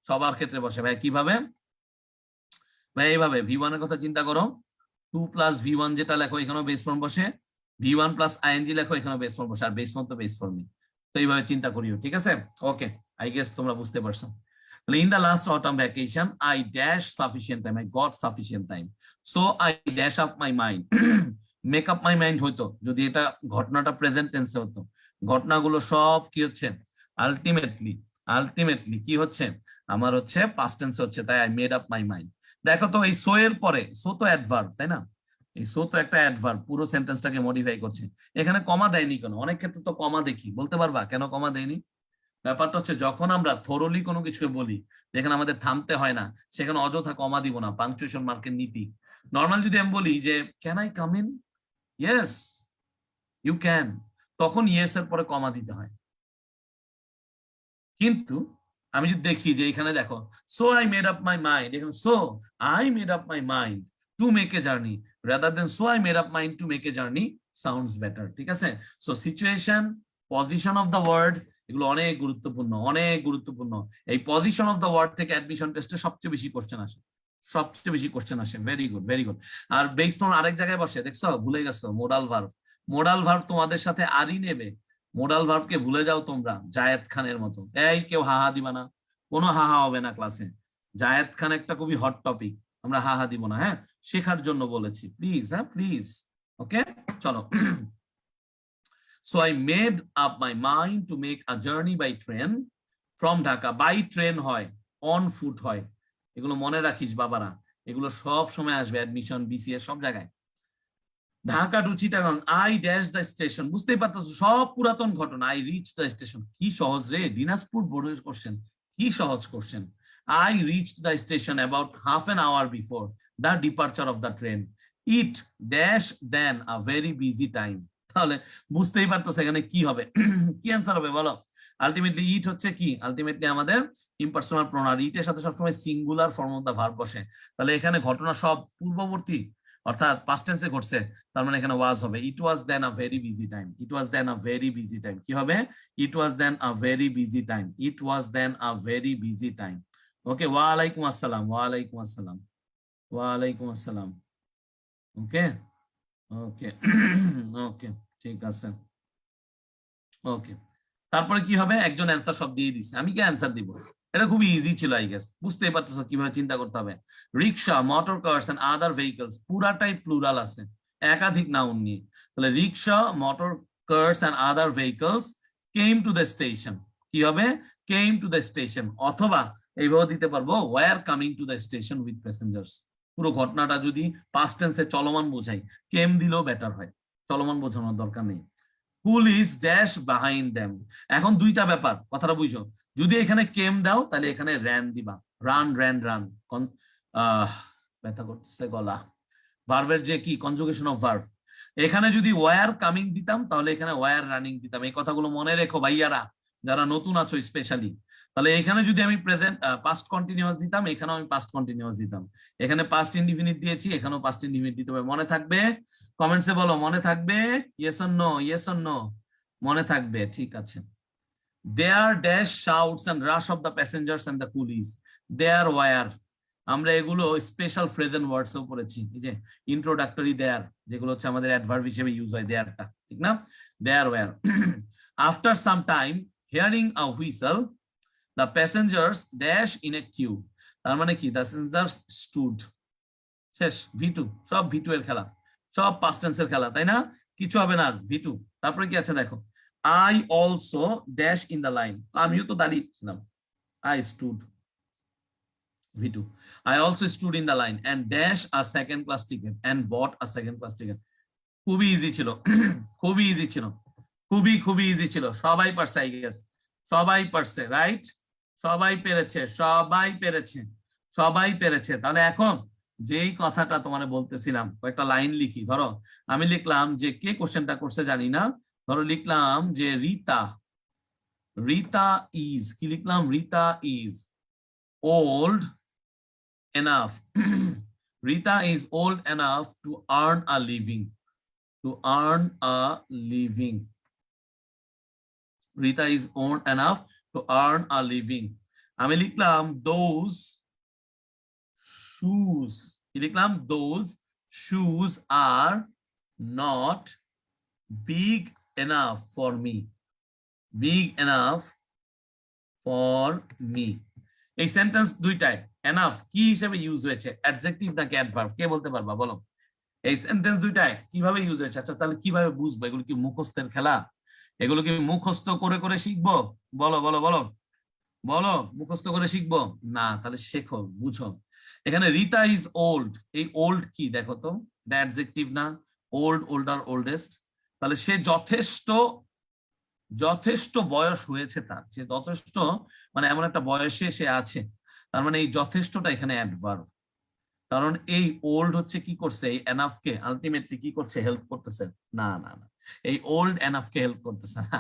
সবার ক্ষেত্রে বসে। ভাই কিভাবে? ভাই এইভাবে, V1 এর কথা চিন্তা করো, 2 + V1 যেটা লেখো এখানেও বেস ফর্ম বসে, V1 + ing লেখো এখানেও বেস ফর্ম বসে, আর বেস ফর্ম তো বেস ফর্মই। তো এইভাবে চিন্তা করিও, ঠিক আছে? ওকে, আই গেস তোমরা বুঝতে পারছো। In the last autumn vacation, I dash sufficient time. I got sufficient time. So I dash up my mind. Make up my mind হইতো যদি এটা ঘটনাটা প্রেজেন্ট টেন্সে হতো। ঘটনাগুলো সব কি হচ্ছে আলটিমেটলি কি হচ্ছে আমার হচ্ছে পাস্ট টেন্সে হচ্ছে, তাই I made up my mind. দেখো তো এই সো এর পরে, সো তো অ্যাডভার্ব তাই না, এই সো তো একটা অ্যাডভার্ব, পুরো সেন্টেন্সটাকে মডিফাই করছে। এখানে কমা দেয়নি কেন? অনেক ক্ষেত্রে তো কমা দেখি, বলতে পারবা কেন কমা দেয়নি? ব্যাপারটা হচ্ছে যখন আমরা থরলি কোনো কিছুকে বলি যেখানে আমাদের থামতে হয় না, সেখানে অযথা কমা দিব না, পাংচুয়েশন মার্কের নীতি। নর্মাল যদি আমি বলি যে can I come in, yes you can, তখন ইয়েস এর পরে কমা দিতে হয়। কিন্তু আমি যদি দেখি যে এখানে দেখো so I made up my mind, এখানে so I made up my mind to make a journey rather than so I made up mind to make a journey sounds better, ঠিক আছে? So situation, position of the word, এগুলো অনেক গুরুত্বপূর্ণ, অনেক গুরুত্বপূর্ণ। এই position of the word থেকে admission টেস্টে সবচেয়ে বেশি কোশ্চেন আসে, সবচেয়ে বেশি কোশ্চেন আসে। Very good, very good. আর বেসড অন আরেক জায়গায় বসে, দেখছো ভুলে গেছো মোডাল ভার্ব। মোডাল ভার্ব তোমাদের সাথে আরই নেবে, মোডাল ভার্বকে ভুলে যাও তোমরা জায়েদ খানের মতো। এই কেউ হাহা দিবা না, কোনো হাহা হবে না ক্লাসে। জায়েদ খান একটা খুবই হট টপিক, আমরা হাহা দিব না, হ্যাঁ, শেখার জন্য বলেছি, প্লিজ, হ্যাঁ প্লিজ। ওকে, চলো। So I made up my mind to make a journey by train from Dhaka. By train হয়, on foot হয়, এগুলো মনে রাখিস বাবারা, এগুলো সব সময় আসবে অ্যাডমিশন, বিসিএস সব জায়গায়। Dhaka to Chittagong, I dash the station, বুঝতেই পারতেছো সব পুরাতন ঘটনা। আই রিচ দ্য স্টেশন, কি সহজ রে, দিনাজপুর বোর্ডের কোশ্চেন, কি সহজ question. I reach the station about half an hour before the departure of the train. It dash then a very busy time. তাহলে বুঝতেই পারতেছো এখানে কি হবে, কি অ্যান্সার হবে বলো? আলটিমেটলি ইট হচ্ছে কি, আলটিমেটলি আমাদের ইম্পার্সোনাল প্রোনাউন, ইটের সাথে সবসময় singular form of the verb বসে। তাহলে এখানে ঘটনা সব পূর্ববর্তী অর্থাৎ পাস্ট টেন্সে ঘটছে, তার মানে এখানে ওয়াজ হবে। It was then a very busy time, it was then a very busy time, কি হবে? It was then a very busy time, it was then a very busy time. Okay, ওয়ালাইকুম আসসালাম, ওয়ালাইকুম আসসালাম, ওয়ালাইকুম আসসালাম। ওকে, ওকে, ওকে, ঠিক আছে। ওকে, তারপরে কি হবে? একজন অ্যান্সার সব দিয়ে দিচ্ছে, আমি কি অ্যান্সার দিব? এটা খুবই ইজি ছিল আই গেস, বুঝতেই পারতেছো কিভাবে চিন্তা করতে হবে। Rickshaw, motor cars and other vehicles, পুরাটাই প্লুরাল আছে, একাধিক নাউন নিয়ে। তাহলে rickshaw, motor cars and other vehicles came to the station, কি হবে? Came to the station. অথবা এইভাবে দিতে পারবো were coming to the station with passengers. পুরো ঘটনাটা যদি পাস্ট টেন্সে চলমান বোঝাই, কেম দিলেও বেটার হয়, চলমান বোঝানোর দরকার নেই। হুল ইজ ড্যাশ বিহাইন্ড দেম। এখন দুইটা ব্যাপার, কথাটা বুঝো। যদি এখানে কেম দাও তাহলে এখানে র্যান দিবা, রান র্যান রান। ব্যথা করতেছে গলা, ভার্বের যে কি কনজুগেশন অফ ভার্ব। এখানে যদি ওয়ার কামিং দিতাম তাহলে এখানে ওয়ার রানিং দিতাম। এই কথাগুলো মনে রেখো ভাইয়ারা, যারা নতুন আছো স্পেশালি। তাহলে এখানে যদি আমি প্রেজেন্ট পাস্ট কন্টিনিউয়াস দিতাম, এখানেও আমি পাস্ট কন্টিনিউয়াস দিতাম। এখানে পাস্ট ইনডিফিনিট দিয়েছি, এখানেও পাস্ট ইনডিফিনিট দিতে হবে। মনে থাকবে? কমেন্টসে বলো মনে থাকবে, yes or no, yes or no, মনে থাকবে, ঠিক আছে। There dash shouts and rush of the passengers and the coolies, there were, আমরা এগুলো স্পেশাল ফ্রেজ এন্ড ওয়ার্ডস এও পড়েছি। এই যে ইন্ট্রোডাক্টরি দেয়ার, যেগুলো হচ্ছে আমাদের অ্যাডভার্ব হিসেবে ইউজ হয়, দেয়ারটা, ঠিক না? There were. After some time hearing a whistle the passengers dash in a queue, তার মানে কি? The passengers stood. শেষ, ভি2, সব ভি2 এর খেলা, সব পাস্ট টেন্সের খেলা, তাই না? কিছু হবে না, ভি2। তারপরে কি আছে দেখো, I also dash in the line, আমিও তো দাঁড়িয়েছিলাম, I stood, V two. I also stood in the line and dash a second class ticket and bought a second class ticket. খুবই ইজি ছিল, খুবই ইজি ছিল, খুবই খুবই ইজি ছিল, সবাই পারছে আই গেস, সবাই পারছে, রাইট? সবাই পেরেছে, সবাই পেরেছে, সবাই পেরেছে। তাহলে এখন যেই কথাটা তোমার বলতেছিলাম, কয়েকটা লাইন লিখি। ধরো আমি লিখলাম যে কে কোশ্চেনটা করছে জানি না, ধরো লিখলাম যে রিতা, রিতা ইজ, কি লিখলাম? Rita is old enough, Rita is old enough to earn a living, to earn a living, Rita is old enough to earn a living. আমি লিখলাম দোজ shoes, কি লিখলাম? those shoes are not big enough for me, big enough for me. এই sentence দুইটায় enough কি হিসেবে use হয়েছে, adjective নাকি অ্যাডভার্ব, কে বলতে পারবা বলো? এই সেন্টেন্স দুইটায় কিভাবে ইউজ হয়েছে? আচ্ছা তাহলে কিভাবে বুঝবো? এগুলো কি মুখস্থের খেলা? এগুলো কি মুখস্থ করে করে শিখবো? বলো বলো বলো বলো, মুখস্থ করে শিখবো না? তাহলে শেখো, বুঝো। এখানে রিতা ইজ ওল্ড, এই ওল্ড কি দেখো তো, অ্যাডজেক্টিভ না? ওল্ড, ওল্ডার, ওল্ডেস্ট, তাহলে সে যথেষ্ট, যথেষ্ট বয়স হয়েছে তার, সে যথেষ্ট মানে এমন একটা বয়সে সে আছে, তার মানে এই যথেষ্টটা এখানে অ্যাডভার্ব। কারণ এই ওল্ড হচ্ছে কি করছে, এই এনাফ কে আলটিমেটলি কি করছে, হেল্প করতেছে? না না না, এই ওল্ড এনাফ কে হেল্প করতেছে না।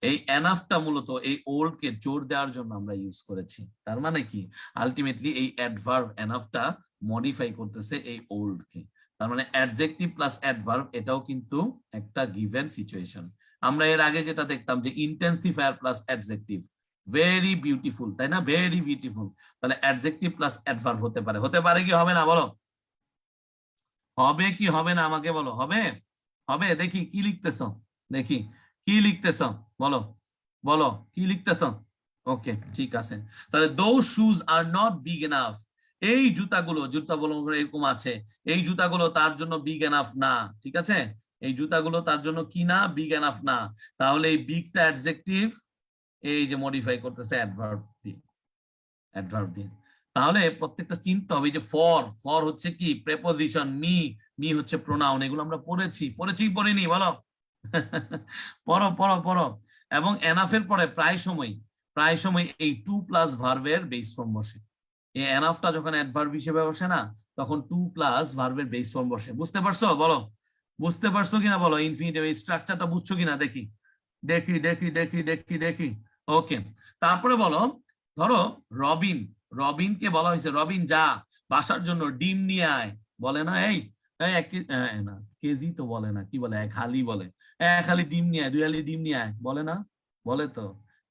এই এনাফটা মূলত এই ওল্ড কে জোর দেওয়ার জন্য আমরা ইউজ করেছি। তার মানে কি, আলটিমেটলি এই অ্যাডভার্ব এনাফটা মডিফাই করতেছে এই ওল্ড কে। তার মানে অ্যাডজেক্টিভ প্লাস অ্যাডভার্ব এটাও কিন্তু একটা গিভেন সিচুয়েশন। আমরা এর আগে যেটা দেখতাম যে intensifier plus adjective, very beautiful, তাই না? ভেরি বিউটিফুল, তাহলে অ্যাডজেক্টিভ প্লাস অ্যাডভার্ব হতে পারে। হতে পারে কি হবে না বলো? হবে কি হবে না আমাকে বলো? হবে, হবে। দেখি কি লিখতেছ, দেখি কি লিখতেছ, বলো বলো কি লিখতেছ। ওকে ঠিক আছে, তাহলে those shoes are not big enough, এই জুতাগুলো, জুতা বলো এরকম আছে, এই জুতাগুলো তার জন্য বিগ এনাফ না। ঠিক আছে, এই জুতাগুলো তার জন্য কি না, বিগ এনাফ না। তাহলে এই বিগটা অ্যাডজেক্টিভ, এই যে মডিফাই করতেছে অ্যাডভার্ব দিয়ে, অ্যাডভার্ব দিয়ে। তাহলে প্রত্যেকটা চিন্তা হবে যে ফর, ফর হচ্ছে কি প্রেপোজিশন, মি, মি হচ্ছে প্রোনাউন, এগুলো আমরা পড়েছি, পড়েছি পড়িনি বলো? পড়ো পড়ো পড়ো। এবং এনাফের পরে প্রায় সময়, প্রায় সময় এই টু প্লাস ভার্বের বেস ফর্ম বসে। এই এনাফটা যখন অ্যাডভার্ব হিসেবে বসে না, তখন টু প্লাস ভার্বের বেস ফর্ম বসে। বুঝতে পারছো বলো? বুঝতে পারছো কিনা বলো? ইনফিনিটিভ এই স্ট্রাকচারটা বুঝছো কিনা দেখি, দেখি দেখি দেখি দেখি দেখি। ওকে, তারপরে বলো, ধরো রবিন, রবিনকে বলা হয়েছে রবিন যা বাসার জন্য ডিম নিয়ে আয়, বলে না এই, না কেজি তো বলে না, কি বলে, এক হালি বলে, এক হালি ডিম নিয়ে আয়, দুই হালি ডিম নিয়ে আয়, বলে না? বলে তো,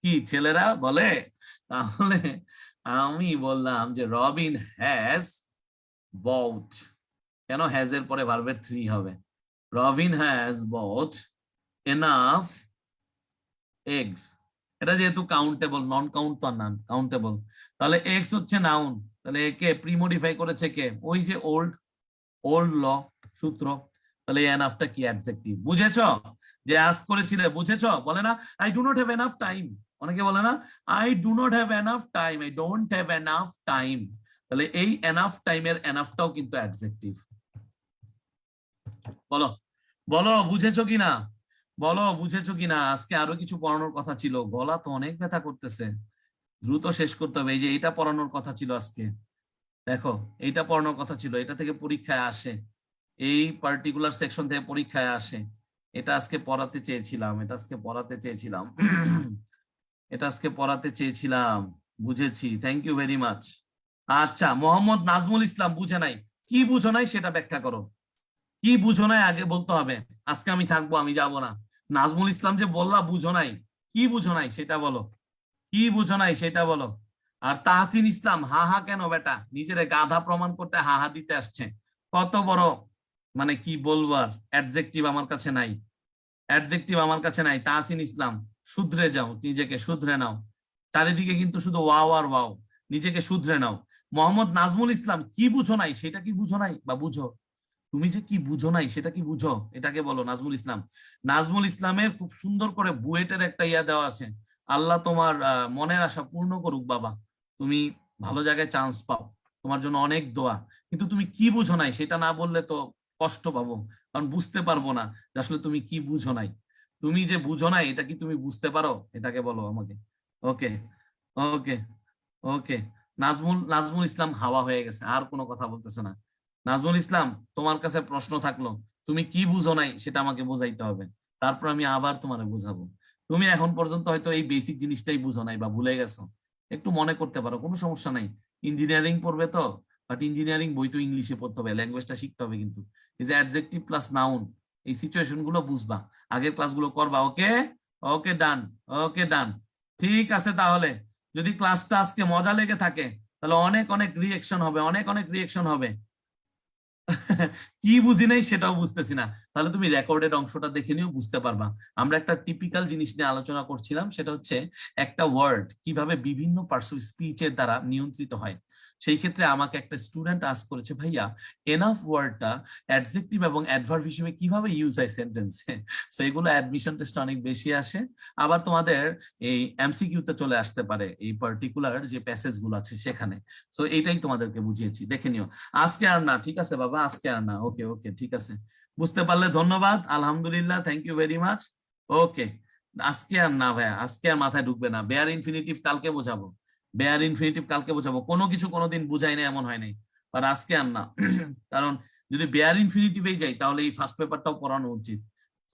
কি ছেলেরা বলে? তাহলে আমি বললাম যে রবিন হ্যাজ বউট, কেন হ্যাজ এর পরে ভার্বের থ্রি হবে? রবিন হ্যাজ বউট এনাফ এগস, এটা যেহেতু কাউন্টেবল, নন কাউন্ট তো নান কাউন্টেবল, তাহলে এক্স হচ্ছে নাউন, তাহলে একে প্রিমোডিফাই করেছে কে, ওই যে ওল্ড, ওল্ড ল সূত্র। তাহলে এনাফটা কি, অ্যাডজেক্টিভ। বুঝেছো? যে আজ করেছিলে, বুঝেছো? বলে না I do not have enough time, অনেকে বলে না I do not have enough time, I don't have enough time, তাহলে এই এনাফ টাইমের এনাফটাও কিন্তু অ্যাডজেক্টিভ। বলো বলো বুঝেছো কিনা, বলো বুঝেছো কিনা? আজকে আরো কিছু পড়ানোর কথা ছিল, গলা তো অনেক ব্যথা করতেছে, দ্রুত শেষ করতে হবে। এই যে এটা পড়ানোর কথা ছিল আজকে, দেখো এইটা পড়ানোর কথা ছিল, এটা থেকে পরীক্ষায় আসে, এই পার্টিকুলার সেকশন থেকে পরীক্ষায় আসে। এটা আজকে পড়াতে চেয়েছিলাম, এটা আজকে পড়াতে চেয়েছিলাম, এটা আজকে পড়াতে চেয়েছিলাম। বুঝেছি, থ্যাংক ইউ ভেরি মাচ। আচ্ছা, মোহাম্মদ নাজমুল ইসলাম বুঝে নাই, কি বুঝো নাই সেটা ব্যাখ্যা করো, কি বুঝো নাই আগে বলতে হবে। আজকে আমি থাকবো, আমি যাব না। নাজমুল ইসলাম যে বললা বুঝো নাই, কি বুঝো নাই সেটা বলো, কি বুঝো নাই সেটা বলো। আর তাহসিন ইসলাম, হা হা কেন বেটা, নিজের গাধা প্রমাণ করতে হা হা দিতে আসছে, কত বড়, মানে কি বলবো আর, অ্যাডজেক্টিভ আমার কাছে নাই, অ্যাডজেক্টিভ আমার কাছে নাই। তাহসিন ইসলাম শুধরে যাও, নিজেকে শুধরে নাও, চারিদিকে কিন্তু শুধু ওয়াও আর ওয়াও, নিজেকে শুধরে নাও। মোহাম্মদ নাজমুল ইসলাম, কি বুঝো নাই সেটা কি বুঝো নাই, বা বুঝো, তুমি যে কি বুঝো নাই সেটা কি বুঝো, এটাকে বলো নাজমুল ইসলাম। নাজমুল ইসলামের খুব সুন্দর করে বুয়েটের একটা ইয়া দেওয়া আছে, আল্লাহ তোমার মনের আশা পূর্ণ করুক বাবা, তুমি ভালো জায়গায় চান্স পাও, তোমার জন্য অনেক দোয়া। কিন্তু তুমি কি বুঝো নাই সেটা না বললে তো কষ্ট পাবো, কারণ বুঝতে পারবো না যে আসলে তুমি কি বুঝো নাই। তুমি যে বুঝো নাই এটা কি তুমি বুঝতে পারো, এটাকে বলো আমাকে। ওকে ওকে ওকে। নাজমুল নাজমুল ইসলাম হাওয়া হয়ে গেছে, আর কোনো কথা বলতেছে না। নাজমুল ইসলাম, তোমার কাছে প্রশ্ন থাকলো, তুমি কি বুঝো নাই সেটা আমাকে বোঝাইতে হবে, তারপর আমি আবার তোমারে বুঝাবো। তুমি এখন পর্যন্ত হয়তো এই বেসিক জিনিসটাই বুঝো নাই বা ভুলে গেছো, একটু মনে করতে পারো, কোনো সমস্যা নাই। ইঞ্জিনিয়ারিং পড়বে তো, বাট ইঞ্জিনিয়ারিং বই তো ইংলিশে পড়তে হবে, ল্যাঙ্গুয়েজটা শিখতে হবে, কিন্তু এই যে অ্যাডজেক্টিভ প্লাস নাউন, এই সিচুয়েশন গুলো বুঝবা, আগের ক্লাসগুলো করবা। ওকে ওকে ডান, ওকে ডান, ঠিক আছে। তাহলে যদি ক্লাসটা আজকে মজা লেগে থাকে, তাহলে অনেক অনেক রিয়েকশন হবে, অনেক অনেক রিয়েকশন হবে। কি বুঝি নাই সেটাও বুঝতেছি না, তাহলে তুমি রেকর্ডেড অংশটা দেখে নিও, বুঝতে পারবা। আমরা একটা টিপিক্যাল জিনিস নিয়ে আলোচনা করছিলাম, সেটা হচ্ছে একটা ওয়ার্ড কিভাবে বিভিন্ন পার্টস অফ স্পিচের দ্বারা নিয়ন্ত্রিত হয়। সেই ক্ষেত্রে আমাকে একটা স্টুডেন্ট আস্ক করেছে, ভাইয়া এনাফ ওয়ার্ডটা অ্যাডজেক্টিভ এবং অ্যাডভার্ব হিসেবে কিভাবে ইউজ হয় সেন্টেন্সে। সো এগুলো অ্যাডমিশন টেস্টে অনেক বেশি আসে। আবার তোমাদের এই এমসিকিউতে চলে আসতে পারে এই পার্টিকুলার যে প্যাসেজ গুলো আছে সেখানে। সো এইটাই তোমাদেরকে বুঝিয়েছি, দেখে নিও। আজকে আর না, ঠিক আছে বাবা, আজকে আর না। ওকে ওকে, ঠিক আছে, বুঝতে পারলে ধন্যবাদ, আলহামদুলিল্লাহ, থ্যাংক ইউ ভেরি মাচ। ওকে, আজকে আর না ভাইয়া, আজকে আর মাথায় ঢুকবে না। বেয়ার ইনফিনিটিভ কালকে বোঝাবো, বেয়ার ইনফিনিটিভ কালকে বোঝাবো, কোনো কিছু কোনোদিন বুঝাই না এমন হয় নাই, আর আজকে আর না। কারণ যদি বেয়ার ইনফিনিটিভেই যাই তাহলে এই ফার্স্ট পেপারটাও পড়ানো উচিত।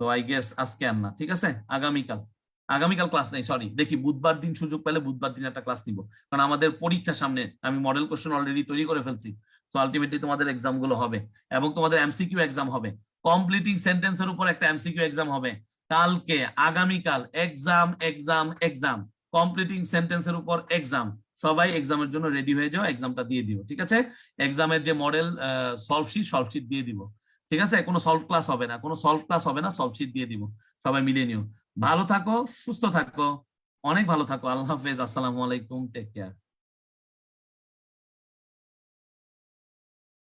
তো আই গেস আজকে আর না, ঠিক আছে, আগামীকাল। আগামীকাল ক্লাস নেই, সরি, দেখি বুধবার দিন সুযোগ পেলে বুধবার দিন একটা ক্লাস নিব, কারণ আমাদের পরীক্ষা সামনে, আমি মডেল কোশ্চেন অলরেডি তৈরি করে ফেলছি। তো আলটিমেটলি তোমাদের এক্সাম গুলো হবে এবং তোমাদের এমসিকিউ এক্সাম হবে, কমপ্লিটিং সেন্টেন্সের উপর একটা এমসিকিউ এক্সাম হবে কালকে, আগামীকাল এক্সাম এক্সাম এক্সাম, কমপ্লিটিং সেন্টেন্সের উপর এক্সাম। সবাই এক্সামের জন্য রেডি হয়ে যাও, এক্সামটা দিয়ে দিও, ঠিক আছে। এক্সামের যে মডেল সলভ শিট দিয়ে দিব, ঠিক আছে। কোনো সলভ ক্লাস হবে না, কোনো সলভ ক্লাস হবে না, সলভ শিট দিয়ে দিব, সবাই মিলে নিও। ভালো থাকো, সুস্থ থাকো, অনেক ভালো থাকো, আল্লাহ হাফেজ, আসসালামু আলাইকুম, টেক কেয়ার।